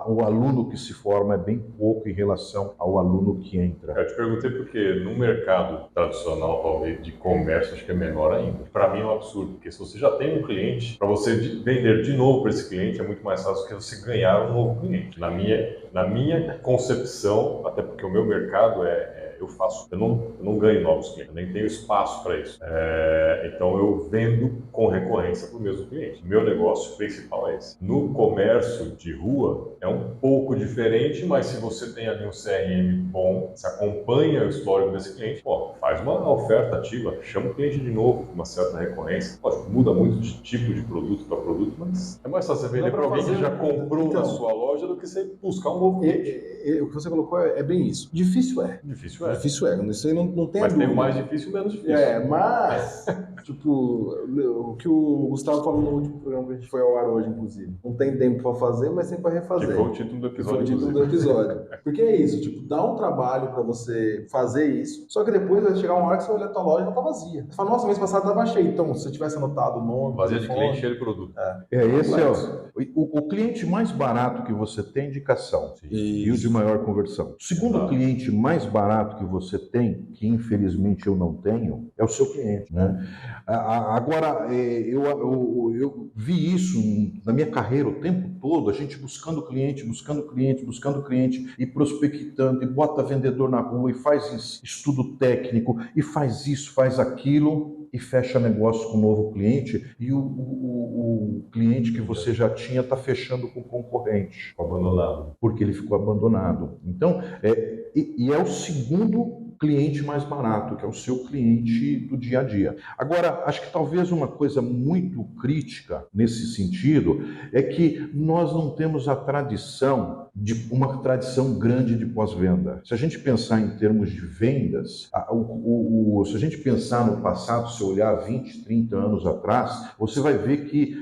o aluno que se forma é bem pouco em relação ao aluno que entra. Eu te perguntei porque no mercado tradicional, talvez, de comércio, acho que é menor ainda. Para mim é um absurdo, porque se você já tem um cliente, para você vender de novo para esse cliente é muito mais fácil do que você ganhar um novo cliente. Na minha concepção, até porque o meu mercado eu não ganho novos clientes, eu nem tenho espaço para isso. Então eu vendo com recorrência para o mesmo cliente. Meu negócio principal é esse. No comércio de rua é um pouco diferente, mas se você tem ali um CRM bom, se acompanha o histórico desse cliente, faz uma oferta ativa, chama o cliente de novo com uma certa recorrência. Lógico, muda muito de tipo de produto para produto, mas é mais fácil você vender para alguém que já comprou na sua loja do que você buscar um novo cliente. O que você colocou é bem isso. Difícil é. Difícil Isso aí não tem mas dúvida. tem o mais difícil e o menos difícil. Mas, tipo, o que o Gustavo falou no último programa que a gente foi ao ar hoje, inclusive. Não tem tempo pra fazer, mas tem pra refazer. Que foi o título do episódio. Porque é isso, tipo, dá um trabalho pra você fazer isso, só que depois vai chegar uma hora que você olha a tua loja e ela tá vazia. Você fala, nossa, mês passado tava cheio. Então, se você tivesse anotado o nome... Vazia de cliente, cheio de produto. Esse é o cliente mais barato que você tem é indicação. E o de maior conversão. O segundo cliente mais barato que você tem, que infelizmente eu não tenho, é o seu cliente, né? Agora, eu vi isso na minha carreira o tempo todo, a gente buscando cliente e prospectando, e bota vendedor na rua, e faz estudo técnico, e faz isso, faz aquilo, e fecha negócio com um novo cliente, e o cliente que você já tinha está fechando com o concorrente. Abandonado. Porque ele ficou abandonado. Então, é o segundo cliente mais barato, que é o seu cliente do dia a dia. Agora, acho que talvez uma coisa muito crítica nesse sentido é que nós não temos uma tradição grande de pós-venda. Se a gente pensar em termos de vendas, se a gente pensar no passado, se olhar 20, 30 anos atrás, você vai ver que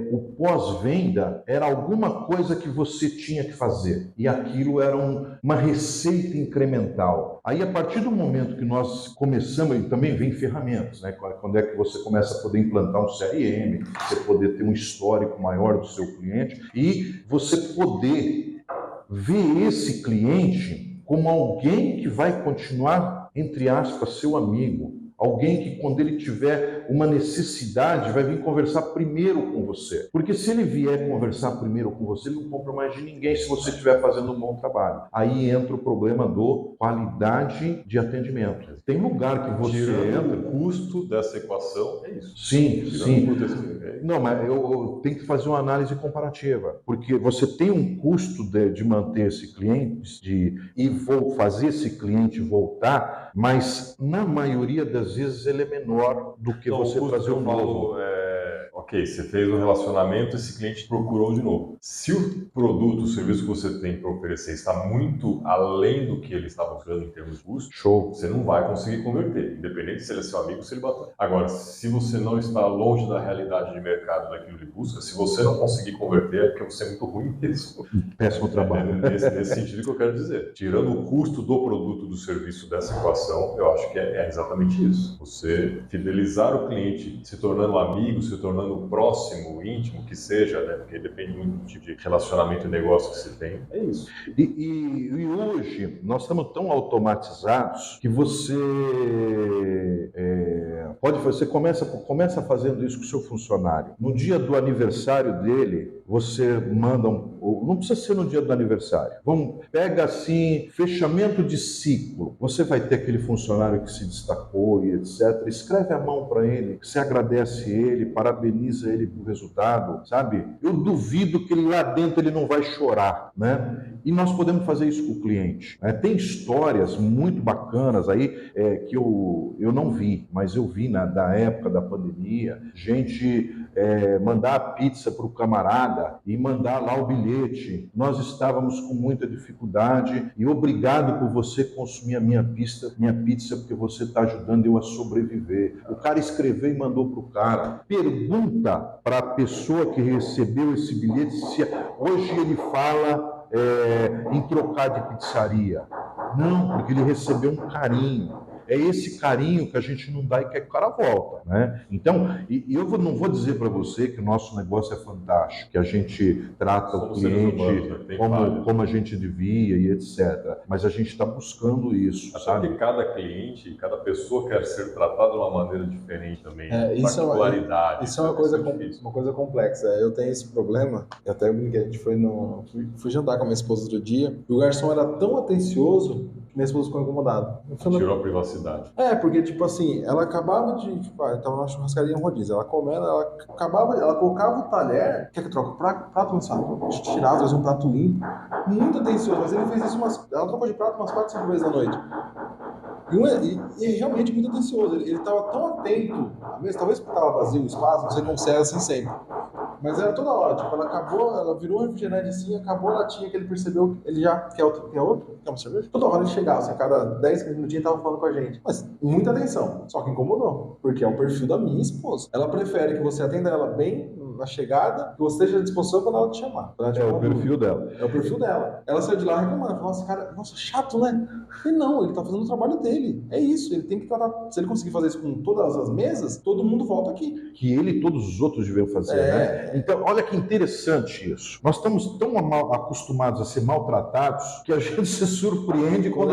o pós-venda era alguma coisa que você tinha que fazer, e aquilo era uma receita incremental. Aí, a partir do momento que nós começamos, e também vem ferramentas, né? Quando é que você começa a poder implantar um CRM, você poder ter um histórico maior do seu cliente, e você poder ver esse cliente como alguém que vai continuar, entre aspas, seu amigo. Alguém que, quando ele tiver uma necessidade, vai vir conversar primeiro com você. Porque se ele vier conversar primeiro com você, ele não compra mais de ninguém se você estiver fazendo um bom trabalho. Aí entra o problema do qualidade de atendimento. Tem lugar que você entra... O custo dessa equação é isso. Sim. Não, mas eu tenho que fazer uma análise comparativa. Porque você tem um custo de manter esse cliente e fazer esse cliente voltar, mas na maioria das vezes ele é menor do que você trazer um novo. Ok, você fez um relacionamento, esse cliente procurou de novo. Se o produto, o serviço que você tem para oferecer está muito além do que ele está buscando em termos de custo, você não vai conseguir converter, independente se ele é seu amigo ou se ele bateu. Agora, se você não está longe da realidade de mercado daquilo que ele busca, se você não conseguir converter, é porque você é muito ruim mesmo. Péssimo trabalho. Nesse sentido que eu quero dizer. Tirando o custo do produto, do serviço dessa equação, eu acho que é exatamente isso. Você fidelizar o cliente, se tornando amigo, se tornando próximo, íntimo, que seja, né? Porque depende muito do tipo de relacionamento e negócio que você tem. É isso. E hoje nós estamos tão automatizados que você Você começa fazendo isso com o seu funcionário. No dia do aniversário dele, você manda não precisa ser no dia do aniversário. Pega assim, fechamento de ciclo. Você vai ter aquele funcionário que se destacou e etc. Escreve a mão para ele, você agradece ele, parabeniza ele pelo resultado, sabe? Eu duvido que lá dentro ele não vai chorar, né? E nós podemos fazer isso com o cliente. Tem histórias muito bacanas aí que eu não vi, mas eu vi da época da pandemia, gente mandar a pizza para o camarada e mandar lá o bilhete. Nós estávamos com muita dificuldade e obrigado por você consumir a minha pizza porque você está ajudando eu a sobreviver. O cara escreveu e mandou para o cara. Pergunta para a pessoa que recebeu esse bilhete se hoje ele fala em trocar de pizzaria. Não, porque ele recebeu um carinho. É esse carinho que a gente não dá e quer que o cara volta, né? Então, eu não vou dizer para você que o nosso negócio é fantástico, que a gente trata o cliente como a gente devia e etc. Mas a gente está buscando isso, sabe? Porque cada cliente, cada pessoa quer ser tratada de uma maneira diferente também. Isso é uma coisa complexa. Eu tenho esse problema, e até a gente fui jantar com a minha esposa outro dia, e o garçom era tão atencioso que minha esposa ficou incomodada. Tirou a privacidade. Porque, tipo assim, ela acabava de... tava na churrascaria em rodízio. Ela comendo, ela colocava o talher... Quer que eu troque o prato? Não sabe? Tirava, trazia um prato limpo. Muito atencioso. Mas ele fez isso ela trocou de prato umas 4, 5 vezes à noite. E realmente muito atencioso. Ele estava tão atento. Talvez porque estava vazio o espaço, você consegue assim sempre. Mas era toda hora, tipo, ela virou um refrigerante assim, acabou a latinha que ele percebeu, ele já quer outro? Quer uma cerveja? Toda hora ele chegava, assim, a cada 10, 15 minutinhos ele tava falando com a gente. Mas muita atenção, só que incomodou, porque é o perfil da minha esposa. Ela prefere que você atenda ela bem na chegada, que você esteja à disposição quando ela te chamar. O perfil dela. É o perfil dela. Ela saiu de lá reclamando, falou, nossa, cara, chato, né? E não, ele tá fazendo o trabalho dele. É isso, ele tem que tratar. Se ele conseguir fazer isso com todas as mesas, todo mundo volta aqui. Que ele e todos os outros deviam fazer, né? Então, olha que interessante isso. Nós estamos tão acostumados a ser maltratados que a gente se surpreende quando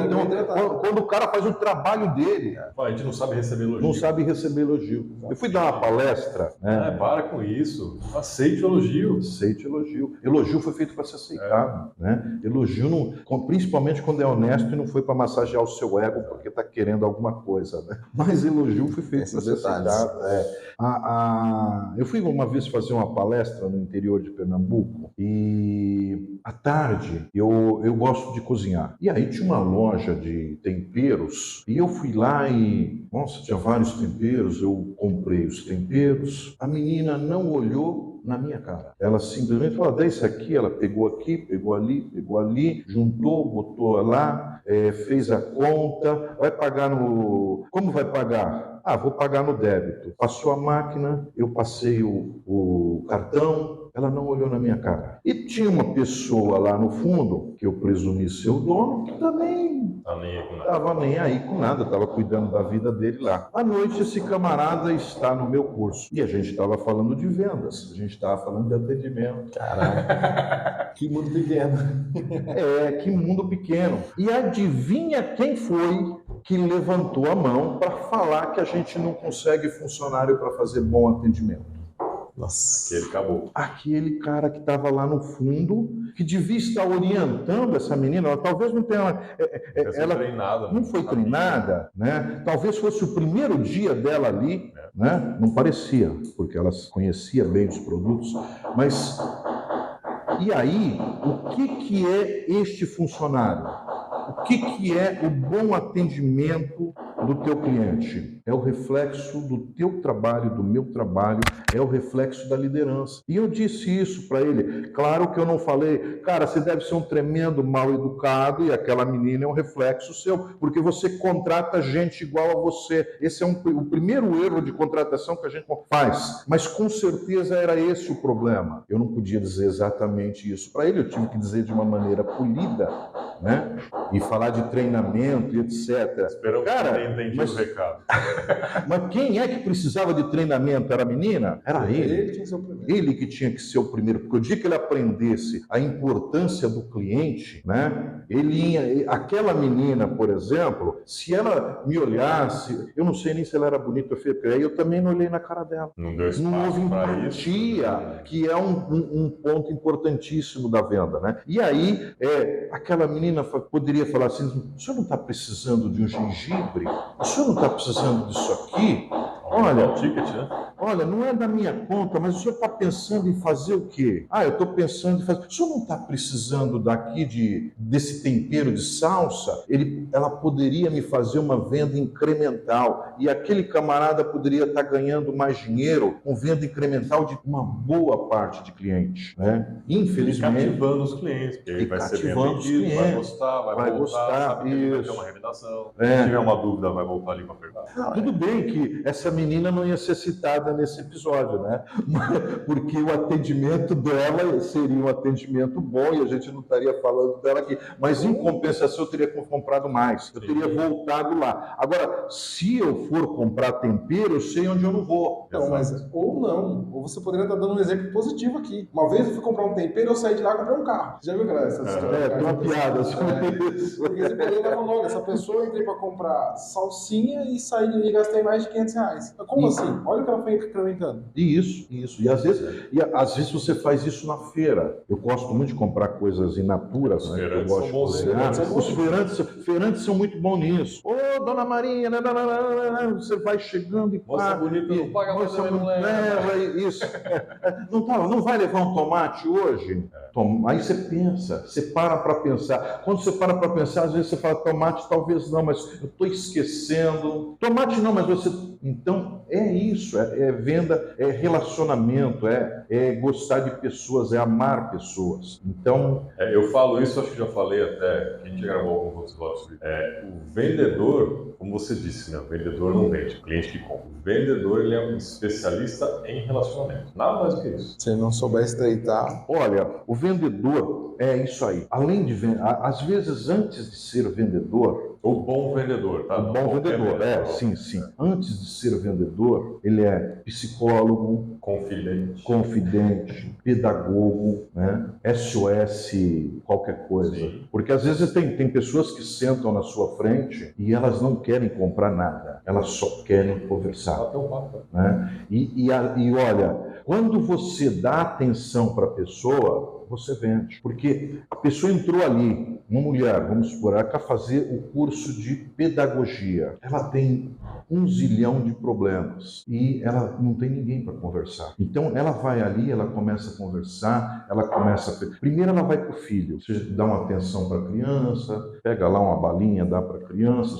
o cara faz o trabalho dele. A gente não sabe receber elogio. Não sabe receber elogio. Eu fui dar uma palestra, né? Para com isso. Aceite o elogio. Aceite elogio. Elogio foi feito para ser aceitado, né? Elogio, principalmente quando é honesto e não foi para massagear o seu ego porque está querendo alguma coisa, né? Mas elogio foi feito para ser aceitado. Eu fui uma vez fazer uma palestra no interior de Pernambuco e à tarde eu gosto de cozinhar. E aí tinha uma loja de temperos e eu fui lá e, nossa, tinha vários temperos, eu comprei os temperos. A menina não olhou na minha cara. Ela simplesmente falou, dá isso aqui, ela pegou aqui, pegou ali, juntou, botou lá, fez a conta, vai pagar Como vai pagar? Vou pagar no débito. Passou a máquina, eu passei o cartão, ela não olhou na minha cara. E tinha uma pessoa lá no fundo, que eu presumi ser o dono, que também estava nem aí com nada, estava cuidando da vida dele lá. À noite, esse camarada está no meu curso. E a gente estava falando de vendas, a gente estava falando de atendimento. Caraca, que mundo pequeno. Que mundo pequeno. E adivinha quem foi que levantou a mão para falar que a gente não consegue funcionário para fazer bom atendimento? Nossa. Aquele cara que estava lá no fundo, que devia estar orientando essa menina, ela talvez não tenha... não foi treinada, né? Talvez fosse o primeiro dia dela ali, né? Não parecia, porque ela conhecia bem os produtos, mas... E aí, o que é este funcionário? O que é o bom atendimento do teu cliente? É o reflexo do teu trabalho, do meu trabalho, é o reflexo da liderança. E eu disse isso para ele. Claro que eu não falei, cara, você deve ser um tremendo mal educado e aquela menina é um reflexo seu, porque você contrata gente igual a você. Esse é o primeiro erro de contratação que a gente faz. Mas com certeza era esse o problema. Eu não podia dizer exatamente isso para ele, eu tive que dizer de uma maneira polida, né? E falar de treinamento e etc. Esperamos que tenha entendido o recado. Mas quem é que precisava de treinamento? Era a menina? Era ele. Ele tinha que ser o primeiro. Ele que tinha que ser o primeiro, porque o dia que ele aprendesse a importância do cliente, né? Aquela menina, por exemplo, se ela me olhasse, eu não sei nem se ela era bonita ou feia, porque aí eu também não olhei na cara dela. Não deu Não houve espaço para empatia, isso. que é um ponto importantíssimo da venda, né? E aí, aquela menina poderia falar assim: o senhor não está precisando de um gengibre? O senhor não está precisando disso aqui? Olha o ticket, né? Olha, não é da minha conta, mas o senhor está pensando em fazer o quê? Eu estou pensando em fazer... O senhor não está precisando daqui desse tempero de salsa? Ela poderia me fazer uma venda incremental e aquele camarada poderia estar ganhando mais dinheiro com venda incremental de uma boa parte de clientes, né? Infelizmente... E cativando os clientes, porque ele vai ser bem atendido, vai gostar, vai voltar, sabe que ele vai ter uma redação. Se tiver uma dúvida, vai voltar ali para perguntar. Tudo bem que essa menina não ia ser citada nesse episódio, né? Porque o atendimento dela seria um atendimento bom e a gente não estaria falando dela aqui. Mas em compensação eu teria comprado mais, eu teria voltado lá. Agora, se eu for comprar tempero, eu sei onde eu não vou. Não, mas ou não, ou você poderia estar dando um exemplo positivo aqui. Uma vez eu fui comprar um tempero, eu saí de lá e comprei um carro. Você já viu essa história? Tem uma piada sobre isso. Porque você poderia estar falando: olha, essa pessoa eu entrei para comprar salsinha e saí e gastei mais de R$500. Mas como assim? Olha o que ela foi incrementando. Isso. E às vezes você faz isso na feira. Eu gosto muito de comprar coisas in natura, né? Eu gosto de cozinhar. Os feirantes são muito bons nisso. Ô, dona Maria, você vai chegando e moça bonita não paga, moça não leva. Isso. Não vai levar um tomate hoje? Aí você pensa, você para pensar. Quando você para pensar, às vezes você fala: tomate talvez não, mas eu estou esquecendo. Tomate não, mas você... Então, é isso, é venda, é relacionamento, é gostar de pessoas, é amar pessoas. Então... eu falo isso, acho que já falei até, que a gente gravou alguns outros episódios sobre isso. O vendedor, como você disse, né? O vendedor não vende, o cliente que compra. O vendedor, ele é um especialista em relacionamento. Nada mais do que isso. Se não souber estreitar... Olha, o vendedor é isso aí. Além de vender, às vezes antes de ser vendedor... O bom vendedor, tá? O bom vendedor, sim. Antes de ser vendedor, ele é psicólogo, confidente, pedagogo, né? SOS, qualquer coisa. Sim. Porque às vezes tem pessoas que sentam na sua frente e elas não querem comprar nada, elas só querem conversar. Bater um papo. Né? E olha, quando você dá atenção para a pessoa, você vende. Porque a pessoa entrou ali, uma mulher, vamos supor, ela quer fazer o curso de pedagogia. Ela tem 1 zilhão de problemas e ela não tem ninguém para conversar. Então ela vai ali, ela começa a conversar, primeiro ela vai para o filho, você dá uma atenção para a criança, pega lá uma balinha, dá para a criança,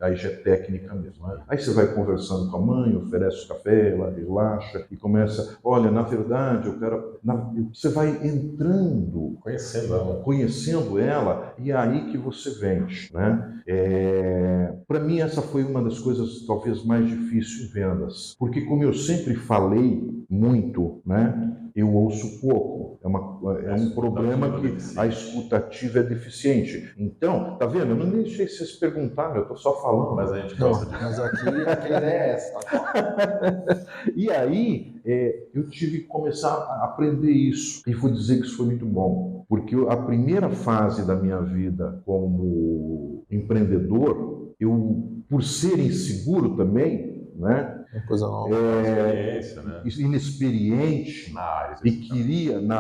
aí já é técnica mesmo. Né? Aí você vai conversando com a mãe, oferece o café, ela relaxa e começa: olha, na verdade eu quero... Você vai entrando, conhecendo ela, e é aí que você vende, né? Para mim essa foi uma das coisas talvez mais difíceis em vendas, porque como eu sempre falei muito, né? Eu ouço pouco. É um problema que a escutativa é deficiente. Então, tá vendo? Eu não deixei vocês perguntarem, eu estou só falando. Mas a gente gosta de... Mas aqui a ideia é essa. E aí, eu tive que começar a aprender isso. E vou dizer que isso foi muito bom. Porque a primeira fase da minha vida como empreendedor, por ser inseguro também, né? Uma coisa nova. Experiência, né? Inexperiente. Na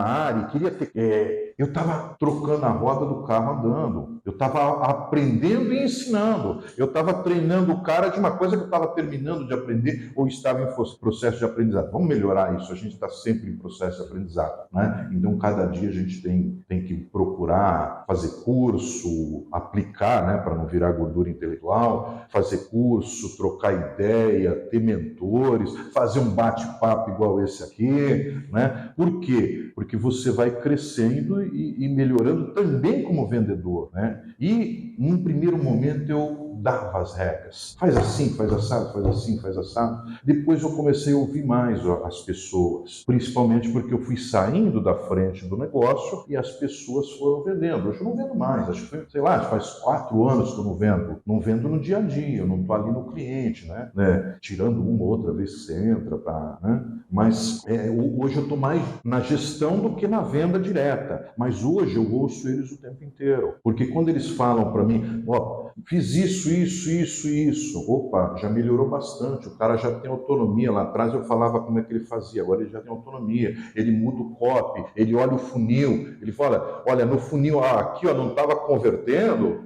área, queria ter... eu estava trocando a roda do carro andando. Eu estava aprendendo e ensinando. Eu estava treinando o cara de uma coisa que eu estava terminando de aprender ou estava em processo de aprendizado. Vamos melhorar isso. A gente está sempre em processo de aprendizado, né? Então, cada dia a gente tem que procurar fazer curso, aplicar, né? Para não virar gordura intelectual, fazer curso, trocar ideia, ter mentores, fazer um bate-papo igual esse aqui, né? Por quê? Porque você vai crescendo e melhorando também como vendedor, né? E, num primeiro momento, eu dava as regras. Faz assim, faz assado, faz assim, faz assado. Depois eu comecei a ouvir mais as pessoas, principalmente porque eu fui saindo da frente do negócio e as pessoas foram vendendo. Hoje eu não vendo mais, acho que foi, sei lá, faz 4 anos que eu não vendo. Não vendo no dia a dia, eu não estou ali no cliente, né? Tirando uma ou outra vez que você entra, né? Mas hoje eu estou mais na gestão do que na venda direta. Mas hoje eu ouço eles o tempo inteiro. Porque quando eles falam para mim, ó, fiz isso. Opa, já melhorou bastante. O cara já tem autonomia. Lá atrás eu falava como é que ele fazia, agora ele já tem autonomia. Ele muda o copy, ele olha o funil, ele fala, olha, no funil, aqui ó, não estava convertendo,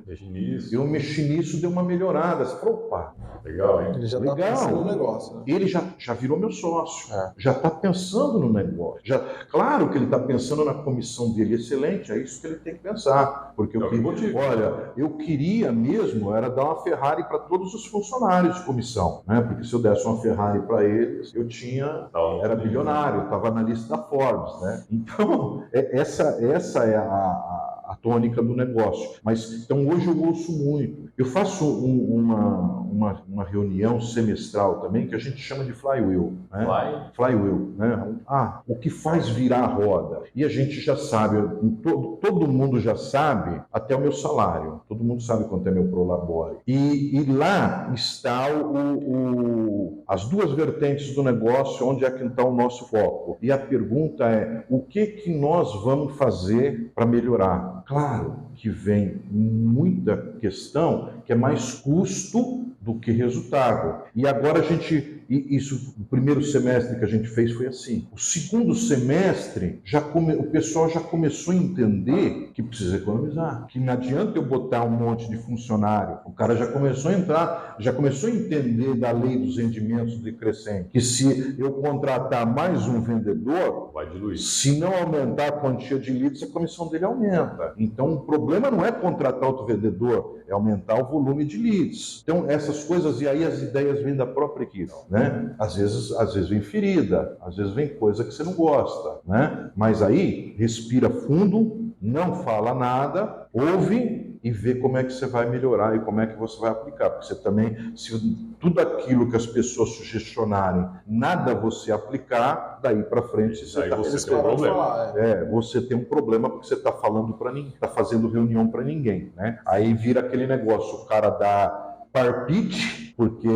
eu mexi nisso, deu uma melhorada. Você fala, opa, legal, hein? Ele já está pensando no negócio. Né? Ele já virou meu sócio, já está pensando no negócio. Claro que ele está pensando na comissão dele, excelente, é isso que ele tem que pensar. Porque eu queria mesmo era dar uma Ferrari para todos os funcionários de comissão, né? Porque se eu desse uma Ferrari para eles, eu era bilionário, estava na lista da Forbes, né? Então, essa é a tônica do negócio. Mas, então, hoje eu ouço muito. Eu faço uma reunião semestral também, que a gente chama de flywheel. Né? Flywheel. Né? O que faz virar a roda? E a gente já sabe, todo mundo já sabe, até o meu salário. Todo mundo sabe quanto é meu prolabore. E lá está as duas vertentes do negócio, onde é que está o nosso foco. E a pergunta é, o que nós vamos fazer para melhorar? Claro que vem muita questão que é mais custo do que resultado. E agora o primeiro semestre que a gente fez foi assim. O segundo semestre, o pessoal já começou a entender que precisa economizar, que não adianta eu botar um monte de funcionário. O cara já começou a entrar, já começou a entender da lei dos rendimentos decrescentes, que se eu contratar mais um vendedor, vai diluir. Se não aumentar a quantia de leads, a comissão dele aumenta. Então, o problema não é contratar outro vendedor, é aumentar o volume de leads. Então, essas coisas, e aí as ideias vêm da própria equipe, né? Às vezes vem ferida, às vezes vem coisa que você não gosta, né? Mas aí, respira fundo, não fala nada, ouve e vê como é que você vai melhorar e como é que você vai aplicar. Porque você também, se tudo aquilo que as pessoas sugestionarem, nada você aplicar, daí para frente você tem um problema. Você tem um problema porque você está falando para ninguém, está fazendo reunião para ninguém, né? Aí vira aquele negócio, o cara dá parpite, porque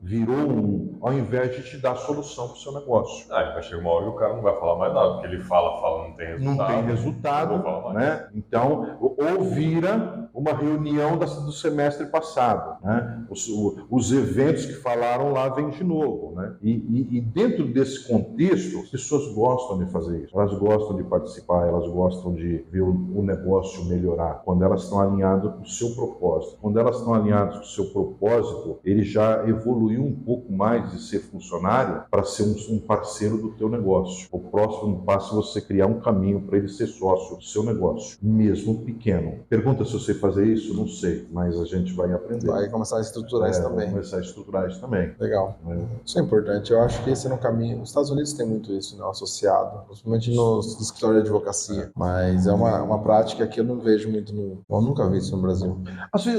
virou ao invés de te dar solução para o seu negócio. Vai chegar uma hora e o cara não vai falar mais nada, porque ele fala, não tem resultado. Não tem resultado, né? Então, ou vira uma reunião do semestre passado, né? Os eventos que falaram lá vêm de novo, né? E dentro desse contexto, as pessoas gostam de fazer isso. Elas gostam de participar, elas gostam de ver o negócio melhorar, quando elas estão alinhadas com o seu propósito. Quando elas estão alinhadas com o seu propósito, ele já evoluiu um pouco mais de ser funcionário para ser um parceiro do teu negócio. O próximo passo é você criar um caminho para ele ser sócio do seu negócio, mesmo pequeno. Pergunta se eu sei fazer isso? Não sei, mas a gente vai aprender. Vai começar a estruturar isso também. Vai começar a estruturar isso também. Legal. Isso é importante. Eu acho que esse é um caminho. Os Estados Unidos tem muito isso, né? Associado, principalmente nos escritórios de advocacia. Mas é uma prática que eu não vejo muito eu nunca vi isso no Brasil.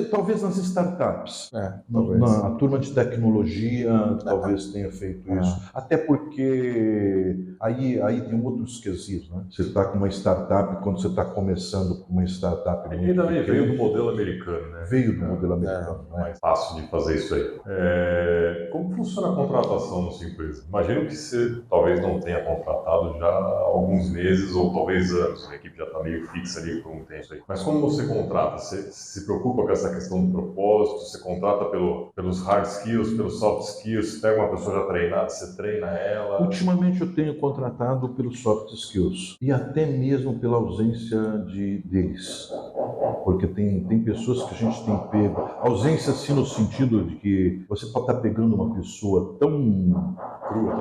Talvez nas startups. Talvez. A turma de tecnologia talvez tenha feito isso. Até porque aí tem outros quesitos, né? Você está com uma startup, quando você está começando com uma startup... Ele também veio do modelo americano, né? Veio do modelo americano. É mais fácil de fazer isso aí. Como funciona a contratação na sua empresa? Imagino que você talvez não tenha contratado já há alguns meses ou talvez anos. A equipe já está meio fixa ali por um tempo aí. Mas como você contrata? Você se preocupa com essa questão do propósito? Você contrata pelos hard skills, pelos soft skills? Você pega uma pessoa já treinada, você treina ela? Ultimamente eu tenho contratado pelos soft skills e até mesmo pela ausência deles. Porque tem pessoas que a gente tem pego. Ausência, assim, no sentido de que você pode estar pegando uma pessoa tão crua,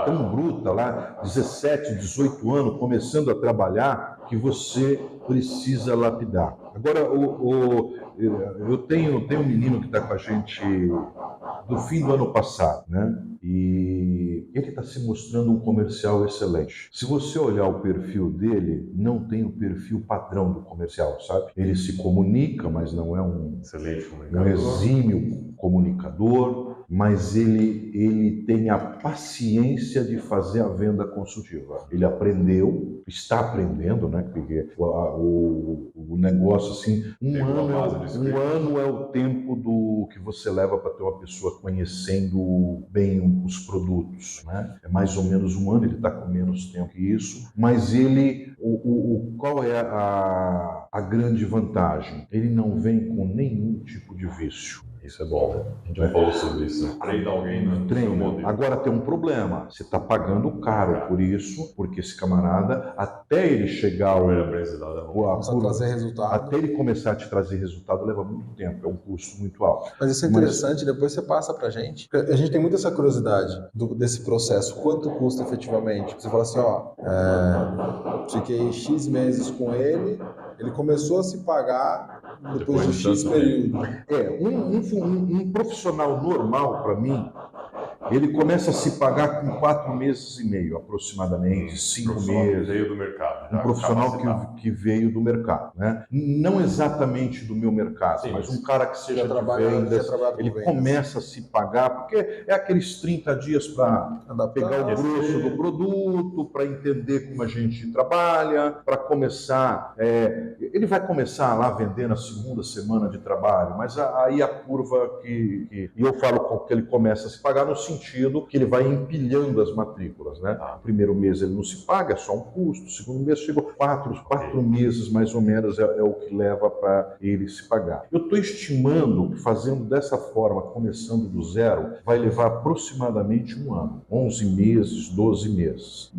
tão bruta, lá, 17, 18 anos, começando a trabalhar, que você precisa lapidar. Agora, eu tenho um menino que está com a gente do fim do ano passado, né? E ele está se mostrando um comercial excelente. Se você olhar o perfil dele, não tem o perfil padrão do comercial, sabe? Ele se comunica, mas não é um exímio comunicador, mas ele tem a paciência de fazer a venda consultiva. Ele aprendeu, está aprendendo, né? Porque o negócio, assim, um ano é o tempo do que você leva para ter uma pessoa conhecendo bem os produtos, né? É mais ou menos um ano, ele está com menos tempo que isso, mas qual é a grande vantagem? Ele não vem com nenhum tipo de vício. Isso é bom, né? A gente já falou sobre isso. Treina alguém no seu modelo. Agora tem um problema. Você está pagando caro por isso, porque esse camarada, até ele chegar trazer resultado. Até ele começar a te trazer resultado, leva muito tempo. É um custo muito alto. Mas isso é interessante, depois você passa pra gente. A gente tem muita essa curiosidade desse processo. Quanto custa efetivamente? Você fala assim, fiquei X meses com ele começou a se pagar depois de X período. Um profissional normal, para mim, ele começa a se pagar com 4 meses e meio, aproximadamente, 5 meses. Veio do mercado. Um profissional que veio do mercado, né? Não exatamente do meu mercado, mas um cara que seja de vendas, ele começa a se pagar, porque é aqueles 30 dias para pegar o grosso do produto, para entender como a gente trabalha, para começar... ele vai começar lá vendendo a segunda semana de trabalho, mas aí a curva e eu falo que ele começa a se pagar no sentido que ele vai empilhando as matrículas, né? O primeiro mês ele não se paga, é só um custo. O segundo mês chegou 4 meses, mais ou menos, é o que leva para ele se pagar. Eu estou estimando que fazendo dessa forma, começando do zero, vai levar aproximadamente um ano, 11 meses, 12 meses.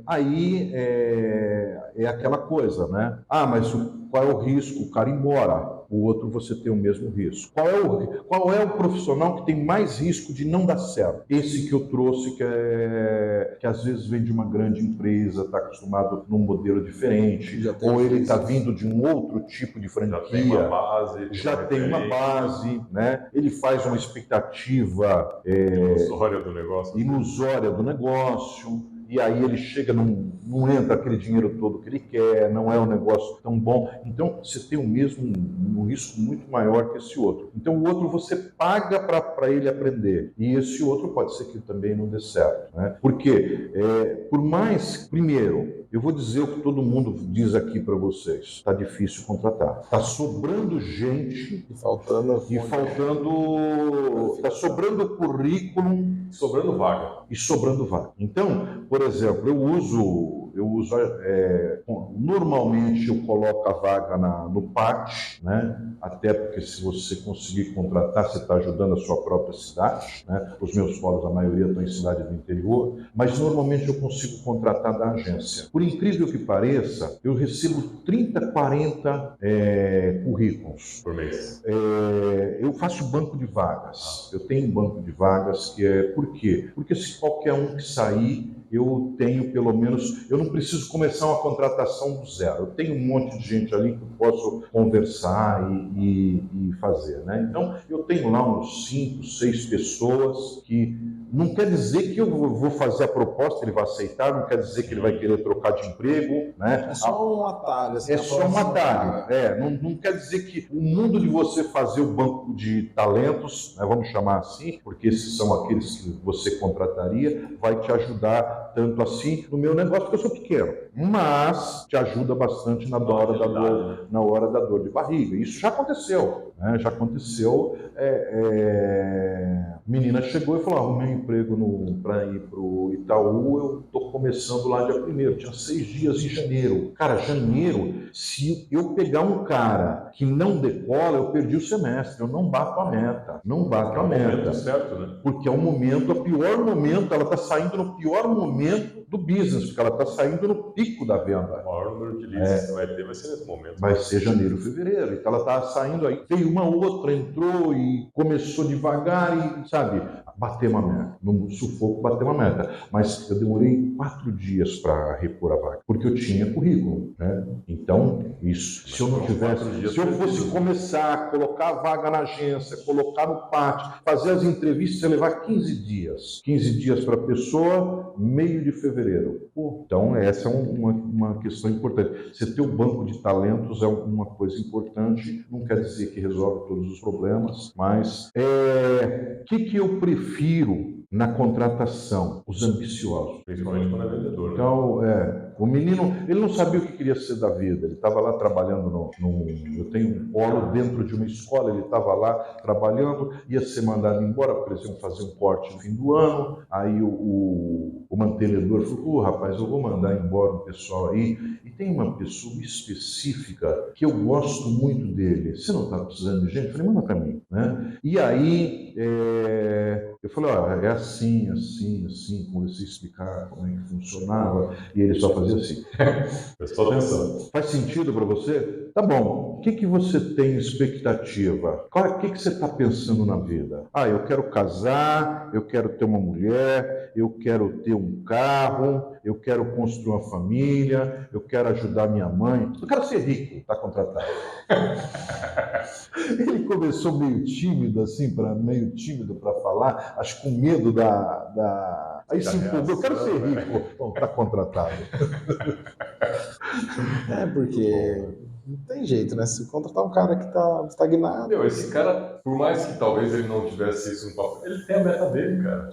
Aí é aquela coisa, né? Mas qual é o risco? O cara ir embora. O outro você tem o mesmo risco. Qual é o profissional que tem mais risco de não dar certo? Esse que eu trouxe, que às vezes vem de uma grande empresa, está acostumado num modelo diferente, ou ele está vindo de um outro tipo de franquia, já tem uma base, né? Ele faz uma expectativa ilusória do negócio. E aí ele chega, não entra aquele dinheiro todo que ele quer, não é um negócio tão bom. Então, você tem um risco muito maior que esse outro. Então, o outro você paga para ele aprender. E esse outro pode ser que também não dê certo, né? Porque, por mais... Primeiro, eu vou dizer o que todo mundo diz aqui para vocês. Está difícil contratar. Está sobrando gente. Está sobrando currículo. Sobrando vaga. E sobrando vaga. Então, por exemplo, eu uso normalmente eu coloco a vaga no PAT, né? Até porque se você conseguir contratar, você está ajudando a sua própria cidade, né? Os meus polos, a maioria estão em cidade do interior, mas normalmente eu consigo contratar da agência. Por incrível que pareça, eu recebo 30, 40 currículos por mês. Eu faço banco de vagas. Eu tenho um banco de vagas que por quê? Porque se qualquer um que sair, eu tenho pelo menos, eu não preciso começar uma contratação do zero. Eu tenho um monte de gente ali que eu posso conversar e fazer, né? Então, eu tenho lá uns 5, 6 pessoas que não quer dizer que eu vou fazer a proposta, ele vai aceitar, não quer dizer que ele vai querer trocar de emprego, né? É só um atalho. Assim, é só um atalho. Não quer dizer que o mundo de você fazer o banco de talentos, né, vamos chamar assim, porque esses são aqueles que você contrataria, vai te ajudar tanto assim no meu negócio, porque eu sou pequeno, mas te ajuda bastante na hora da dor de barriga. Isso já aconteceu, né? Já aconteceu. Menina chegou e falou: arrumei um emprego para ir para o Itaú, eu estou começando lá dia 1º, tinha 6 dias em janeiro. Cara, janeiro, se eu pegar um cara que não decola, eu perdi o semestre, eu não bato a meta. Não bato a meta. Momento certo, né? Porque é o pior momento, ela está saindo no pior momento do business, porque ela está saindo no pico da venda. O maior número de leads que você vai ter vai ser nesse momento. Vai ser janeiro, fevereiro. Então ela está saindo aí. Veio uma outra, entrou e começou devagar e, sabe, bater uma meta. No sufoco, bater uma meta. Mas eu demorei 4 dias para repor a vaga, porque eu tinha currículo, né? Então, isso. Se eu não tivesse, se eu fosse começar a colocar a vaga na agência, colocar no pátio, fazer as entrevistas, ia levar 15 dias. 15 dias para a pessoa, meio de fevereiro. Então, essa é uma questão importante. Você ter um banco de talentos é uma coisa importante, não quer dizer que resolve todos os problemas, mas o que eu prefiro na contratação? Os ambiciosos. Principalmente quando é vendedor. Né? Então, o menino, ele não sabia o que queria ser da vida, ele estava lá trabalhando eu tenho um polo dentro de uma escola, ele estava lá trabalhando, ia ser mandado embora, porque eles iam fazer um corte no fim do ano, aí o mantenedor falou, rapaz, eu vou mandar embora o pessoal aí, e tem uma pessoa específica que eu gosto muito dele, você não está precisando de gente? Eu falei, manda para mim, né? E aí, eu falei, é assim, comecei a explicar como é que funcionava, e ele só fazia assim. Prestou atenção. Faz sentido para você? Tá bom. O que você tem expectativa? O que você está pensando na vida? Eu quero casar, eu quero ter uma mulher, eu quero ter um carro, eu quero construir uma família, eu quero ajudar minha mãe, eu quero ser rico, está contratado. Ele começou meio tímido para falar, acho com medo Aí se empolgou, eu quero ser rico. Bom, está contratado. Porque não tem jeito, né? Se contratar um cara que tá estagnado... Esse cara, por mais que talvez ele não tivesse isso no papel, ele tem a meta dele, cara.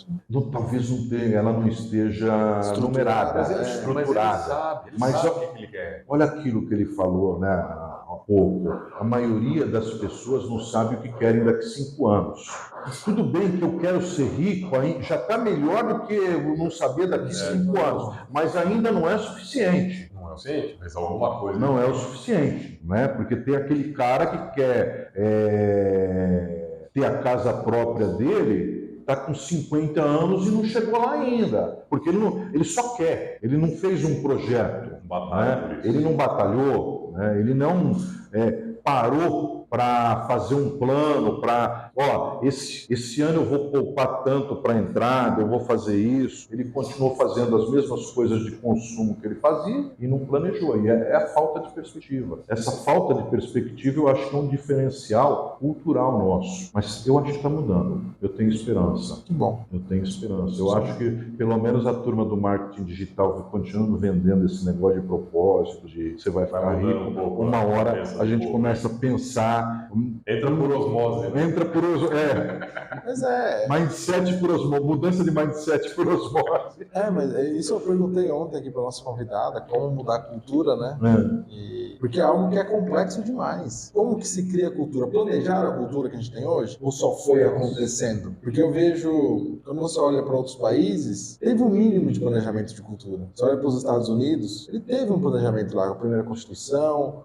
Talvez não tenha, ela não esteja numerada, estruturada. Mas ele sabe o que ele quer. Olha aquilo que ele falou, né, há pouco. A maioria das pessoas não sabe o que querem daqui a 5 anos. Tudo bem que eu quero ser rico, já está melhor do que eu não saber daqui a 5 anos, mas ainda não é suficiente. Não é o suficiente, mas alguma coisa. Não é o suficiente, né? Porque tem aquele cara que quer ter a casa própria dele, está com 50 anos e não chegou lá ainda, porque ele só quer, ele não fez um projeto, né? Ele não batalhou, né? Ele não parou para fazer um plano, esse ano eu vou poupar tanto para entrada, eu vou fazer isso. Ele continuou fazendo as mesmas coisas de consumo que ele fazia e não planejou. E é a falta de perspectiva. Essa falta de perspectiva eu acho que é um diferencial cultural nosso. Mas eu acho que está mudando. Eu tenho esperança. Que bom. Eu tenho esperança. Eu acho que pelo menos a turma do marketing digital vai continuando vendendo esse negócio de propósito, de você vai ficar rico. Uma hora a gente começa a pensar. Entra por osmose. Né? Entra por osmose. Mas Mindset por osmose. Mudança de mindset por osmose. Mas isso eu perguntei ontem aqui para nossa convidada, como mudar a cultura, né? Porque é algo que é complexo demais. Como que se cria a cultura? Planejar a cultura que a gente tem hoje? Ou só foi acontecendo? Porque eu vejo, quando você olha para outros países, teve um mínimo de planejamento de cultura. Você olha para os Estados Unidos, ele teve um planejamento lá, a primeira Constituição,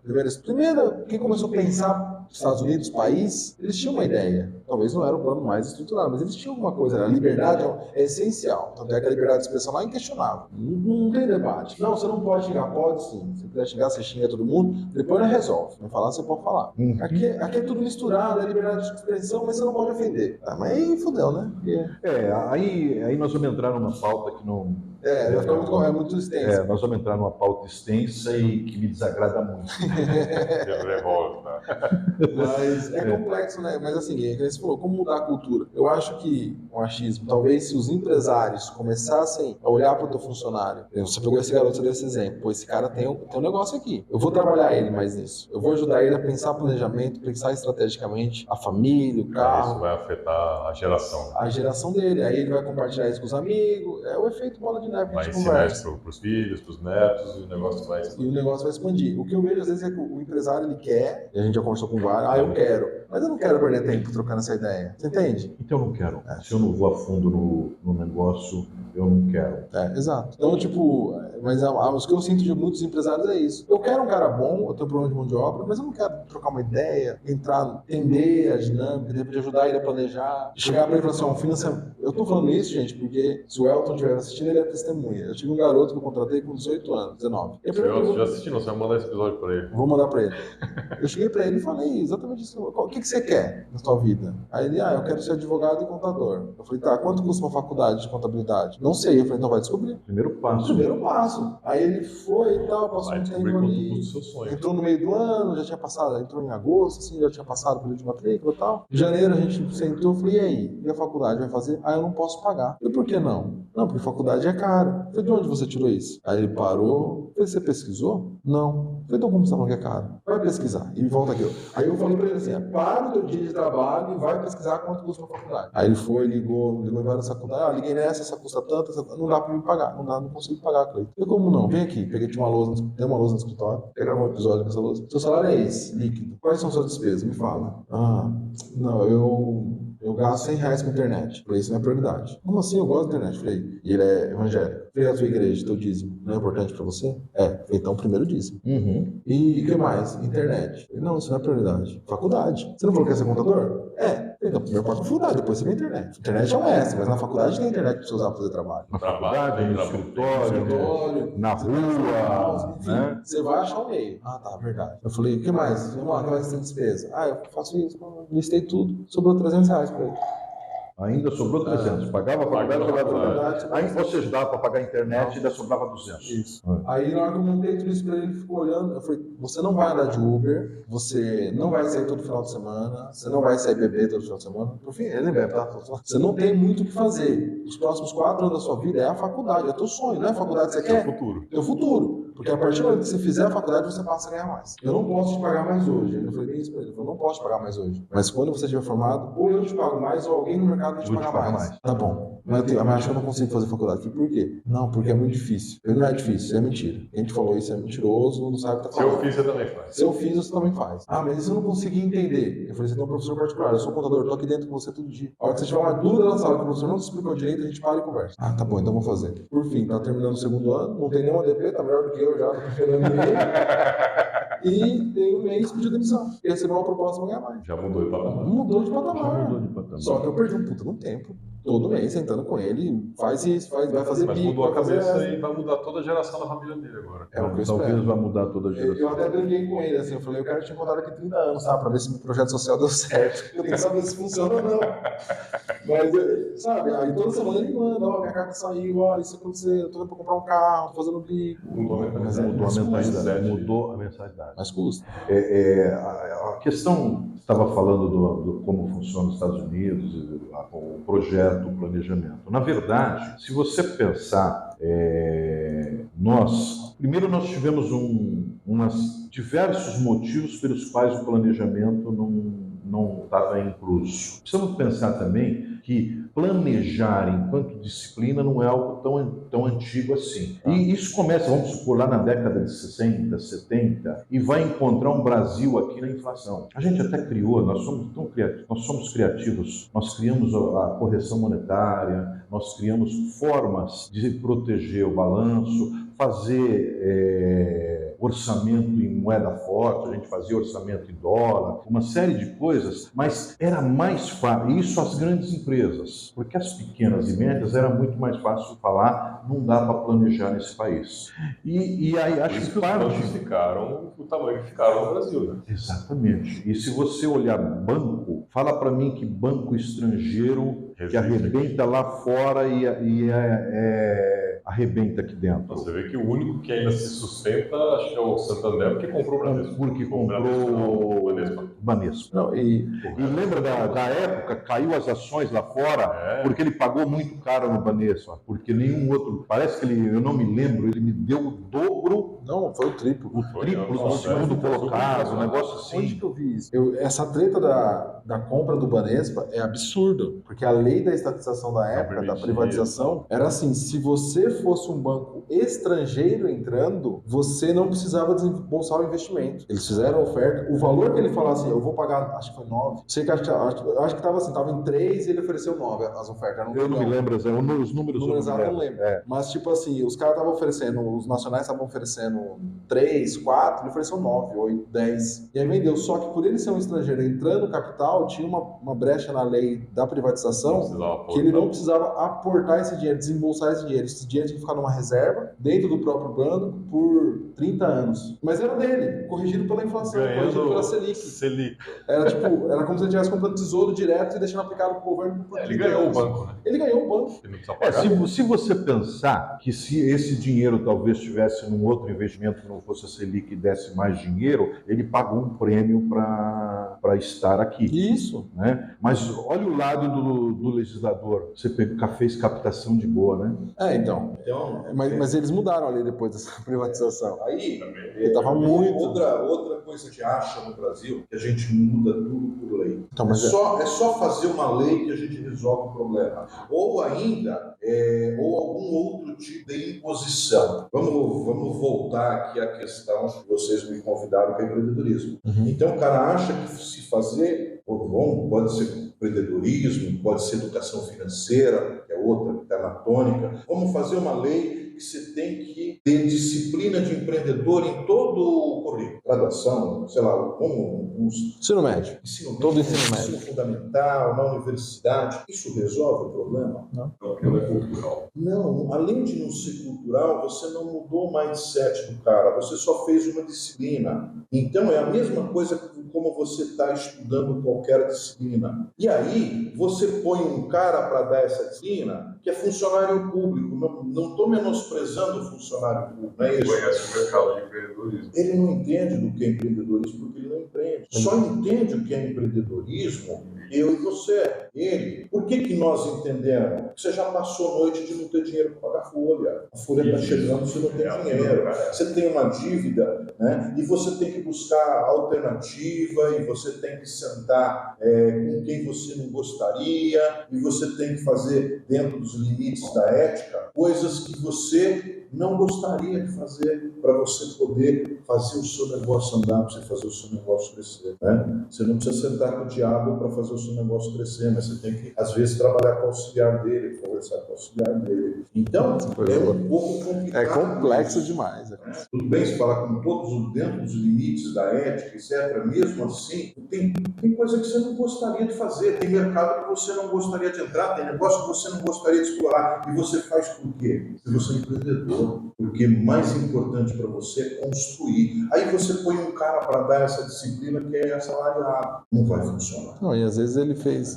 quem começou a pensar nos Estados Unidos, país, eles tinham uma ideia. Talvez não era o plano mais estruturado, mas eles tinham alguma coisa. A liberdade é essencial. Tanto é que a liberdade de expressão lá é inquestionável. Não tem debate. Não, você não pode xingar. Pode sim. Se quiser xingar, você xinga todo mundo. Depois não resolve. Não falar, você pode falar. Aqui é tudo misturado, é liberdade de expressão, mas você não pode ofender. Mas aí fudeu, né? Aí nós vamos entrar numa pauta que não... vai ficar muito extensa. Nós vamos entrar numa pauta extensa e que me desagrada muito. Mas é complexo, né? Mas assim, você falou, como mudar a cultura? Eu acho que o achismo, talvez se os empresários começassem a olhar para o teu funcionário, você pegou esse garoto, você deu esse exemplo, pô, esse cara tem um negócio aqui, eu vou trabalhar ele mais nisso, eu vou ajudar ele a pensar planejamento, pensar estrategicamente a família, o carro. Isso vai afetar a geração. A geração dele, aí ele vai compartilhar isso com os amigos, é o efeito bola de neve que a gente conversa. Vai conversa. ensinar para os filhos, para os netos, e o negócio vai expandir. E o negócio vai expandir. O que eu vejo às vezes é que o empresário ele quer, e a gente já conversou com vários, eu quero, mas eu não quero perder tempo trocando essa ideia. Você entende? Então eu não quero. Se eu não vou a fundo no negócio, eu não quero. Exato. Então, mas o que eu sinto de muitos empresários é isso. Eu quero um cara bom, eu tenho problema de mão de obra, mas eu não quero trocar uma ideia, entender a dinâmica, de repente ajudar ele a planejar, chegar para ele e falar assim, financiamento. Eu tô falando isso, gente, porque se o Elton estiver assistindo, ele testemunha. Eu tive um garoto que eu contratei com 18 anos, 19. Eu já assisti, não, você vai mandar esse episódio pra ele. Vou mandar pra ele. Eu cheguei pra ele e falei exatamente isso. O que você quer na sua vida? Aí ele, eu quero ser advogado e contador. Eu falei, tá, quanto custa uma faculdade de contabilidade? Não sei. Eu falei, então vai descobrir. Primeiro passo. Primeiro passo. Aí ele foi e tal, passou um tempo ali. Entrou no meio do ano, já tinha passado, entrou em agosto, assim, já tinha passado pelo de matrícula e tal. Em janeiro a gente sentou, falei, e aí? E a faculdade vai fazer? Eu não posso pagar. E por que não? Não, porque faculdade é caro. Eu falei, de onde você tirou isso? Aí ele parou. Eu falei, você pesquisou? Não. Eu falei, então como você tá falando que é caro? Vai pesquisar. E volta aqui. Aí eu falei pra ele assim, para o teu dia de trabalho e vai pesquisar quanto custa uma faculdade. Aí ele foi, ligou em várias faculdades, liguei nessa, essa custa tanto, não dá pra me pagar. Não consigo pagar, Cleiton. Eu como não? Vem aqui. Peguei uma lousa, tem uma lousa no escritório. Peguei um episódio com essa lousa. Seu salário é esse, líquido. Quais são suas despesas? Me fala. Não, eu gasto R$100 com internet. Falei, isso não é prioridade. Como assim? Eu gosto da internet. Falei, e ele é evangélico. Falei, a sua igreja, teu dízimo, não é importante pra você? Falei, então primeiro dízimo. Uhum. E o que mais? Internet. Falei, não, isso não é prioridade. Faculdade. Você não falou que ia ser contador? Falei, então primeiro para a faculdade, depois você vem a internet. Internet é um S, mas na faculdade tem internet pra você usar pra fazer trabalho. Na faculdade, no escritório, na rua, enfim, né? Você vai achar o meio. Tá, verdade. Eu falei, o que mais? Vamos lá, o que mais tem despesa? Eu faço isso, listei tudo, sobrou R$300 pra ele. Ainda sobrou 300. Pagava a faculdade, sobrava. Ou seja, dava para pagar a internet e ainda sobrava 200. Isso. Aí na hora que eu montei tudo isso pra ele, ele ficou olhando. Eu falei, você não vai andar de Uber, você não vai sair todo final de semana, você não vai sair beber todo final de semana. Por fim, ele bebe, tá? Você não tem muito o que fazer. Os próximos 4 anos da sua vida é a faculdade, é teu sonho, não é a faculdade que você quer? Teu futuro. Porque a partir do momento que você fizer a faculdade, você passa a ganhar mais. Eu não posso te pagar mais hoje. Eu falei bem isso pra ele. Eu não posso te pagar mais hoje. Mas quando você estiver formado, ou eu te pago mais, ou alguém no mercado vai te pagar mais. Tá bom. Mas eu acho que eu não consigo fazer faculdade. Eu falei, por quê? Não, porque é muito difícil. Não é difícil, isso é mentira. Quem te falou isso é mentiroso, não sabe o que tá falando. Se eu fiz, você também faz. Se eu fiz, você também faz. Mas isso eu não consegui entender. Eu falei, você tem um professor particular, eu sou contador, eu tô aqui dentro com você todo dia. A hora que você tiver uma dúvida na sala que o professor não te explicou direito, a gente para e conversa. Tá bom, então vou fazer. Por fim, tá terminando o segundo ano, não tem nenhum ADP, tá melhor do que eu já, tô terminando e tem um mês pediu demissão. E recebeu uma proposta pra ganhar mais. Já mudou de patamar. Mudou de patamar. Só que eu perdi um puta no tempo. Todo mês sentando com ele, faz isso, vai fazer mas pico. Mas mudou a cabeça e vai mudar toda a geração da família dele agora. É o que eu Talvez espero. vai mudar toda a geração. Eu até brinquei com ele, assim, eu falei, eu quero te encontrar daqui 30 anos, sabe, pra ver se o projeto social deu certo. Eu tenho que saber se funciona ou não. Mas, sabe, aí toda semana ele manda, minha carta saiu, isso aconteceu, eu tô indo pra comprar um carro, tô fazendo bico. Mudou a mensalidade. Mas custa. A questão, estava falando do como funciona os Estados Unidos, o projeto, o planejamento. Na verdade, se você pensar, nós tivemos diversos motivos pelos quais o planejamento não estava incluso. Precisamos pensar também que planejar enquanto disciplina não é algo tão antigo assim. E isso começa, vamos supor, lá na década de 60, 70, e vai encontrar um Brasil aqui na inflação. A gente até criou, nós somos criativos, nós criamos a correção monetária, nós criamos formas de proteger o balanço, fazer orçamento em moeda forte, a gente fazia orçamento em dólar, uma série de coisas, mas era mais fácil, isso as grandes empresas, porque as pequenas e médias era muito mais fácil falar, não dá para planejar nesse país. E aí acho que os bancos ficaram o tamanho que ficaram no Brasil, né? Exatamente. E se você olhar banco, fala para mim que banco estrangeiro que arrebenta lá fora e arrebenta aqui dentro. Você vê que o único que ainda se sustenta, acho que é o Santander, que comprou o Bradesco. Porque comprou o Banespa. Não, e lembra da época, caiu as ações lá fora, porque ele pagou muito caro no Banespa, porque nenhum outro, parece que eu não me lembro, ele me deu o dobro. Não, foi o triplo. O triplo do segundo colocado, um negócio assim. Onde que eu vi isso? Essa treta da compra do Banespa é absurdo, porque a lei da estatização da época, da privatização, era assim, se você fosse um banco estrangeiro entrando, você não precisava desembolsar o investimento. Eles fizeram a oferta, o valor que ele falou assim, eu vou pagar, acho que foi 9, sei que acho que estava assim, estava em 3 e ele ofereceu 9 as ofertas. Eu não me lembro, os números exatos eu não lembro. Mas tipo assim, os caras estavam oferecendo, os nacionais estavam oferecendo 3, 4, ele ofereceu 9, 8, 10. E aí vendeu. Só que por ele ser um estrangeiro entrando no capital, tinha uma brecha na lei da privatização que ele não precisava aportar esse dinheiro, desembolsar esse dinheiro. Esse dinheiro tinha que ficar numa reserva dentro do próprio banco por 30 anos. Mas era dele, corrigido pela inflação, corrigido pela Selic. Era como se ele estivesse comprando tesouro direto e deixando aplicado pro governo por 30 Ele ganhou anos. o banco, né? Ele ganhou o banco. Ele não precisa pagar. Se você pensar que se esse dinheiro talvez estivesse num outro investimento que não fosse a Selic e desse mais dinheiro, ele pagou um prêmio para estar aqui. Isso. Né? Mas olha o lado do legislador. Você fez captação de boa, né? Então. Mas eles mudaram ali depois dessa privatização. Aí, Tava muito. Outra coisa que acha no Brasil, que a gente muda tudo por lei. Então, É só fazer uma lei que a gente resolve o problema. Ou ainda, ou algum outro tipo de imposição. Vamos voltar aqui à questão que vocês me convidaram, que é empreendedorismo. Então, o cara acha que se fazer, pode ser empreendedorismo, pode ser educação financeira, que é outra, que está na tônica. Vamos fazer uma lei que você tem que ter disciplina de empreendedor em todo o currículo. Graduação, sei lá, como Ensino médio. Todo ensino médio. Ensino fundamental, na universidade. Isso resolve o problema? Não. Porque não é cultural. Não, além de não ser cultural, você não mudou o mindset do cara, você só fez uma disciplina. Então é a mesma coisa como você está estudando qualquer disciplina. E aí, você põe um cara para dar essa disciplina que é funcionário público. Não estou menosprezando o funcionário público, não é isso? Conhece o mercado de empreendedorismo. Ele não entende do que é empreendedorismo porque ele não empreende. Só entende o que é empreendedorismo eu e você, ele. Por que nós entendemos? Porque você já passou a noite de não ter dinheiro para pagar a folha. A folha está chegando, você não tem dinheiro. Você tem uma dívida, né? E você tem que buscar alternativa, e você tem que sentar com quem você não gostaria, e você tem que fazer, dentro dos limites da ética, coisas que você não gostaria de fazer para você poder fazer o seu negócio andar, para você fazer o seu negócio crescer, né? Você não precisa sentar com o diabo para fazer o seu negócio crescer, mas você tem que, às vezes, trabalhar com o auxiliar dele, conversar com o auxiliar dele. Então, é um pouco complicado. É complexo demais. Tudo bem se falar com todos dentro dos limites da ética, etc. Mesmo assim, tem coisa que você não gostaria de fazer, tem mercado que você não gostaria de entrar, tem negócio que você não gostaria de explorar, e você faz por quê? Se você é empreendedor. Porque mais importante para você é construir. Aí você põe um cara para dar essa disciplina que é assalariado. Não vai funcionar. Não, e às vezes ele fez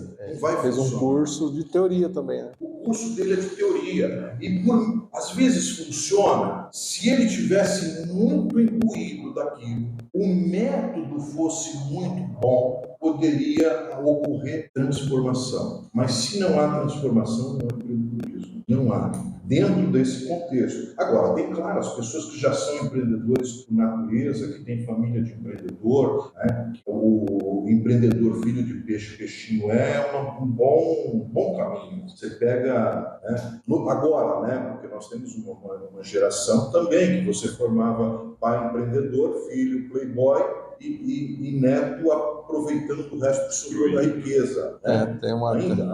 um curso de teoria também, né? O curso dele é de teoria. E às vezes funciona se ele tivesse muito imbuído daquilo, o método fosse muito bom, poderia ocorrer transformação. Mas se não há transformação, não é empreendedorismo. Não há. Dentro desse contexto. Agora, tem claro, as pessoas que já são empreendedores por natureza, que têm família de empreendedor, né? O empreendedor filho de peixe, peixinho é um bom caminho. Você pega, né? Agora, né? Porque nós temos uma geração também que você formava pai empreendedor, filho playboy, e neto aproveitando o resto que sobrou da riqueza. Né?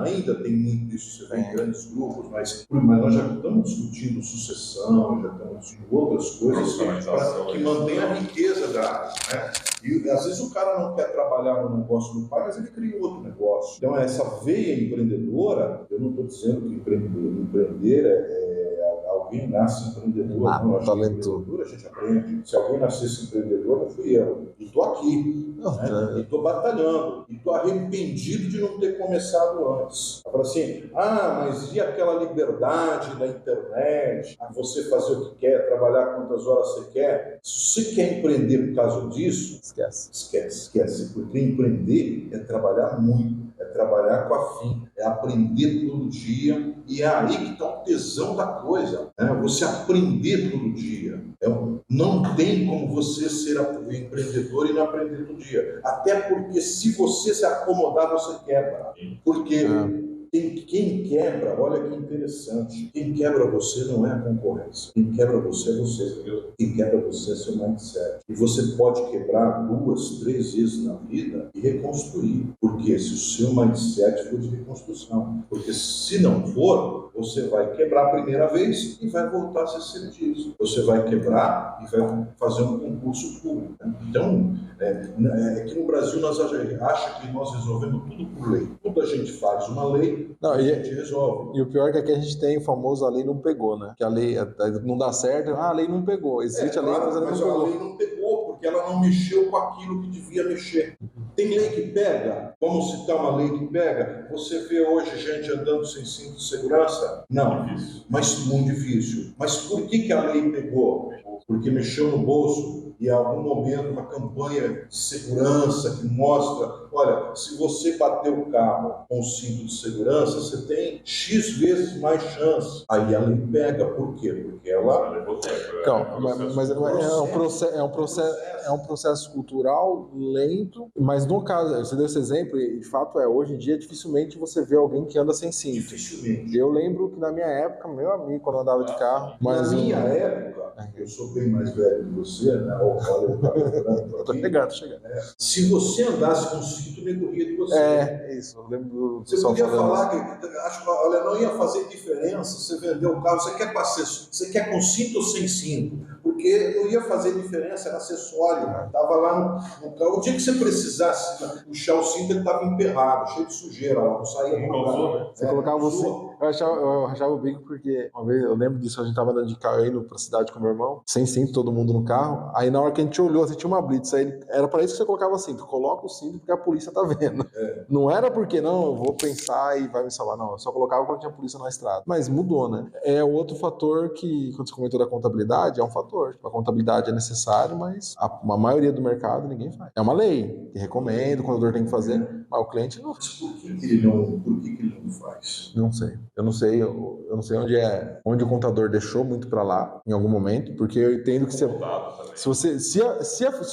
Ainda tem muito isso, você vê em grandes grupos, mas nós já estamos discutindo sucessão, já estamos discutindo outras coisas que mantêm a riqueza da. Né? E às vezes o cara não quer trabalhar no negócio do pai, mas ele cria outro negócio. Então essa veia empreendedora, eu não estou dizendo que empreender alguém nasce empreendedor, não. Empreendedor a gente aprende. Se alguém nascesse empreendedor, não fui eu. E estou aqui. Né? E estou batalhando. E estou arrependido de não ter começado antes. Eu falo assim, mas e aquela liberdade da internet? Você fazer o que quer, trabalhar quantas horas você quer? Se você quer empreender por causa disso, esquece. Porque empreender é trabalhar muito. É trabalhar com afinco, é aprender todo dia, e é aí que está o tesão da coisa, né? Você aprender todo dia. Não tem como você ser empreendedor e não aprender todo dia. Até porque se você se acomodar, você quebra. Porque Quem quebra, olha que interessante, quem quebra você não é a concorrência, quem quebra você é você, quem quebra você é seu mindset. E você pode quebrar 2, 3 vezes na vida e reconstruir, porque se o seu mindset for de reconstrução, porque se não for, você vai quebrar a primeira vez e vai voltar a ser seletivo. Você vai quebrar e vai fazer um concurso público. Então, aqui no Brasil nós achamos que nós resolvemos tudo por lei. Tudo a gente faz uma lei, a gente resolve. E o pior é que aqui a gente tem o famoso a lei não pegou, né? Que a lei não dá certo, a lei não pegou. Existe a lei, mas ela não pegou. A lei não pegou, porque ela não mexeu com aquilo que devia mexer. Tem lei que pega? Vamos citar uma lei que pega? Você vê hoje gente andando sem cinto de segurança? Não, mas muito difícil. Mas por que a lei pegou? Porque mexeu no bolso e em algum momento uma campanha de segurança que mostra, olha, se você bater o carro com o cinto de segurança, você tem X vezes mais chance. Aí a lei pega. Por quê? Porque ela... Mas é um processo cultural lento, mas no caso, você deu esse exemplo, e de fato hoje em dia dificilmente você vê alguém que anda sem cinto. Dificilmente. Eu lembro que na minha época, meu amigo, quando eu andava de carro... Na minha época, eu sou bem mais velho que você, né? Tô chegando. Se você andasse com cinto, ele corria de você. Isso. Eu lembro do você podia falar que, olha, não ia fazer diferença você vender o carro. Você quer com cinto ou sem cinto? Porque não ia fazer diferença, era acessório. Estava lá no carro. O dia que você precisasse puxar o cinto, ele estava emperrado, cheio de sujeira, lá, não saía do carro. Você colocava você. Eu achava o bico porque uma vez eu lembro disso, a gente tava andando de carro indo pra cidade com meu irmão, sem cinto, todo mundo no carro. Aí na hora que a gente olhou, tinha uma blitz, aí era pra isso que você colocava cinto. Coloca o cinto porque a polícia tá vendo. Não era porque, não, eu vou pensar e vai me salvar, não. Eu só colocava quando tinha polícia na estrada. Mas mudou, né? É outro fator que, quando você comentou da contabilidade, é um fator. A contabilidade é necessário, mas a maioria do mercado ninguém faz. É uma lei que recomenda, o contador tem que fazer, mas o cliente não. Mas por que ele não faz? Não sei. Eu não sei onde o contador deixou muito para lá em algum momento, porque eu entendo que se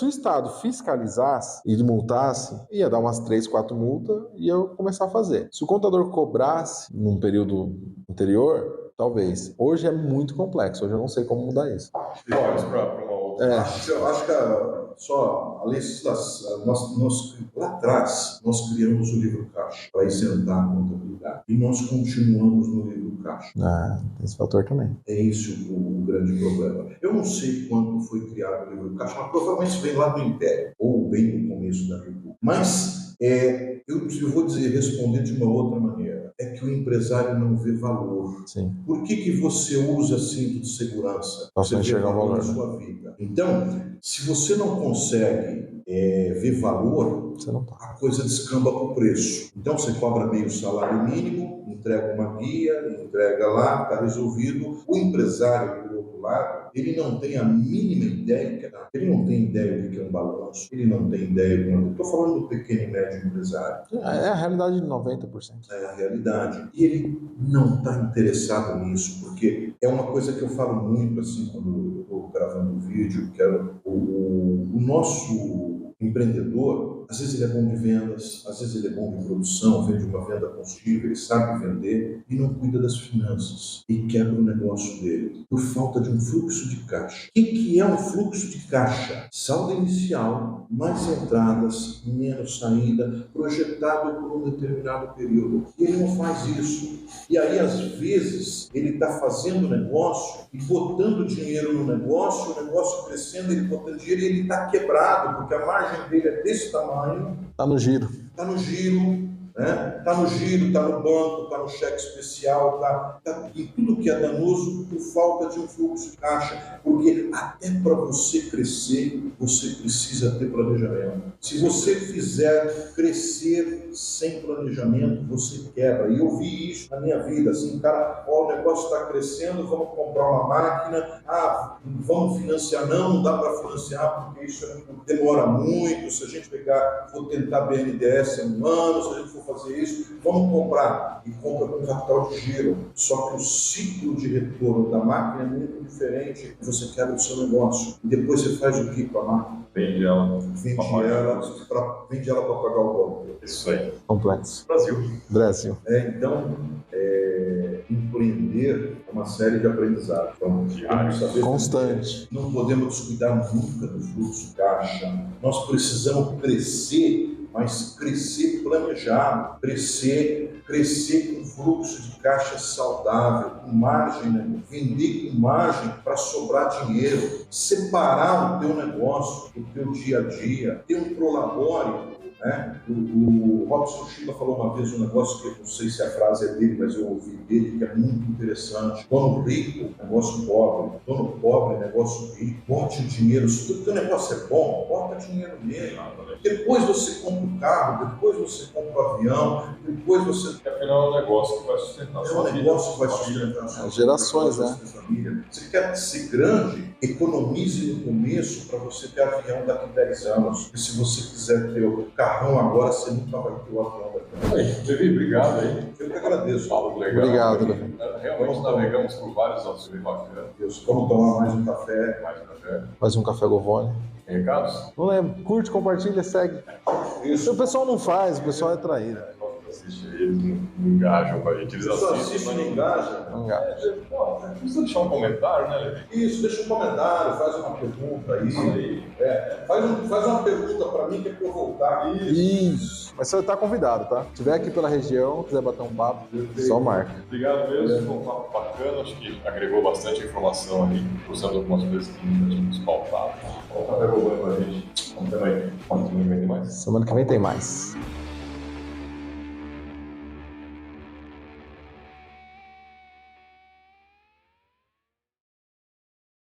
o Estado fiscalizasse e multasse, ia dar umas 3, 4 multas e eu começar a fazer. Se o contador cobrasse num período anterior, talvez. Hoje é muito complexo, hoje eu não sei como mudar isso. Eu acho que só a legislação, lá atrás, nós criamos o livro caixa para isentar a contabilidade e nós continuamos no livro caixa. Esse fator também. É esse o grande problema. Eu não sei quando foi criado o livro caixa, mas provavelmente vem lá do Império, ou bem no começo da República. Mas eu vou responder de uma outra maneira. É que o empresário não vê valor. Sim. Por que você usa cinto de segurança? Você enxergar o valor na sua vida. Então, se você não consegue ver valor, a coisa descamba para o preço. Então, você cobra meio salário mínimo, entrega uma guia, entrega lá, está resolvido. O empresário, por outro lado, ele não tem a mínima ideia, ele não tem ideia do que é um balanço, ele não tem ideia do... Estou falando do pequeno e médio empresário. É a realidade de 90%. É a realidade. E ele não está interessado nisso, porque é uma coisa que eu falo muito, assim, quando eu estou gravando um vídeo, que é o nosso empreendedor, às vezes ele é bom de vendas, às vezes ele é bom de produção, vende uma venda consultiva, ele sabe vender e não cuida das finanças e quebra o negócio dele por falta de um fluxo de caixa. O que é um fluxo de caixa? Saldo inicial, mais entradas, menos saída, projetado por um determinado período. E ele não faz isso. E aí, às vezes, ele está fazendo negócio e botando dinheiro no negócio, o negócio crescendo, ele botando dinheiro e ele está quebrado, porque a margem dele é desse tamanho. Está no giro. Está no giro. Está no giro, está no banco, está no cheque especial, está em tudo que é danoso por falta de um fluxo de caixa. Porque até para você crescer, você precisa ter planejamento. Se você fizer crescer sem planejamento, você quebra. E eu vi isso na minha vida. Assim, cara, o negócio está crescendo, vamos comprar uma máquina. vamos financiar, não dá para financiar porque isso demora muito, se a gente pegar, vou tentar BNDES em um ano, se a gente for fazer isso, vamos comprar, e compra com capital de giro, só que o ciclo de retorno da máquina é muito diferente, você quebra o seu negócio, e depois você faz o que com a máquina? Vende ela. Vende ela para pagar o golpe. Isso aí. Complexo. Brasil. Brasil. Empreender é uma série de aprendizados. Então, temos que saber Constante. não podemos descuidar nunca do fluxo de caixa. Nós precisamos crescer, mas crescer planejado, crescer com fluxo de caixa saudável, com margem, né? Vender com margem para sobrar dinheiro, separar o teu negócio do teu dia a dia, ter um prolabore. Né? O Robson Shiba falou uma vez um negócio que eu não sei se a frase é dele, mas eu ouvi dele, que é muito interessante. Dono rico, negócio pobre. Dono pobre, negócio rico. Bote o dinheiro. Se o teu negócio é bom, bota dinheiro nele. Depois você compra o carro, depois você compra o avião, depois você... Porque afinal é um negócio que vai sustentar a sua vida. É um negócio que vai sustentar a sua Gerações, né? família. Você quer ser grande, economize no começo para você ter avião daqui a 10 anos. E se você quiser ter o carrão agora, você nunca vai ter o avião daqui a 10 anos. Levi, obrigado aí. Eu que agradeço. Fala legal. Obrigado, Levi. Realmente navegamos por vários assuntos bacanas. Vamos tomar mais um café. Mais um café. Mais um café Govone. Tem recados? Não lembro. Curte, compartilha, segue. Isso. O pessoal não faz, o pessoal é traído. Assiste aí, eles não engajam com a gente. Eles Só assistem, assiste, mas não engaja. Não engaja. Não precisa deixar um comentário, né, Levi? Isso, deixa um comentário, faz uma pergunta aí. Isso aí. Faz uma pergunta para mim que é para eu voltar. Isso. Mas você tá convidado, tá? Se estiver aqui pela região, quiser bater um papo, só marca. Obrigado mesmo, foi um papo bacana, acho que agregou bastante informação ali, usando algumas coisas que ainda tínhamos pautado. Tá derrubando a gente. Vamos também. Semana que vem tem mais. Semana que vem tem mais.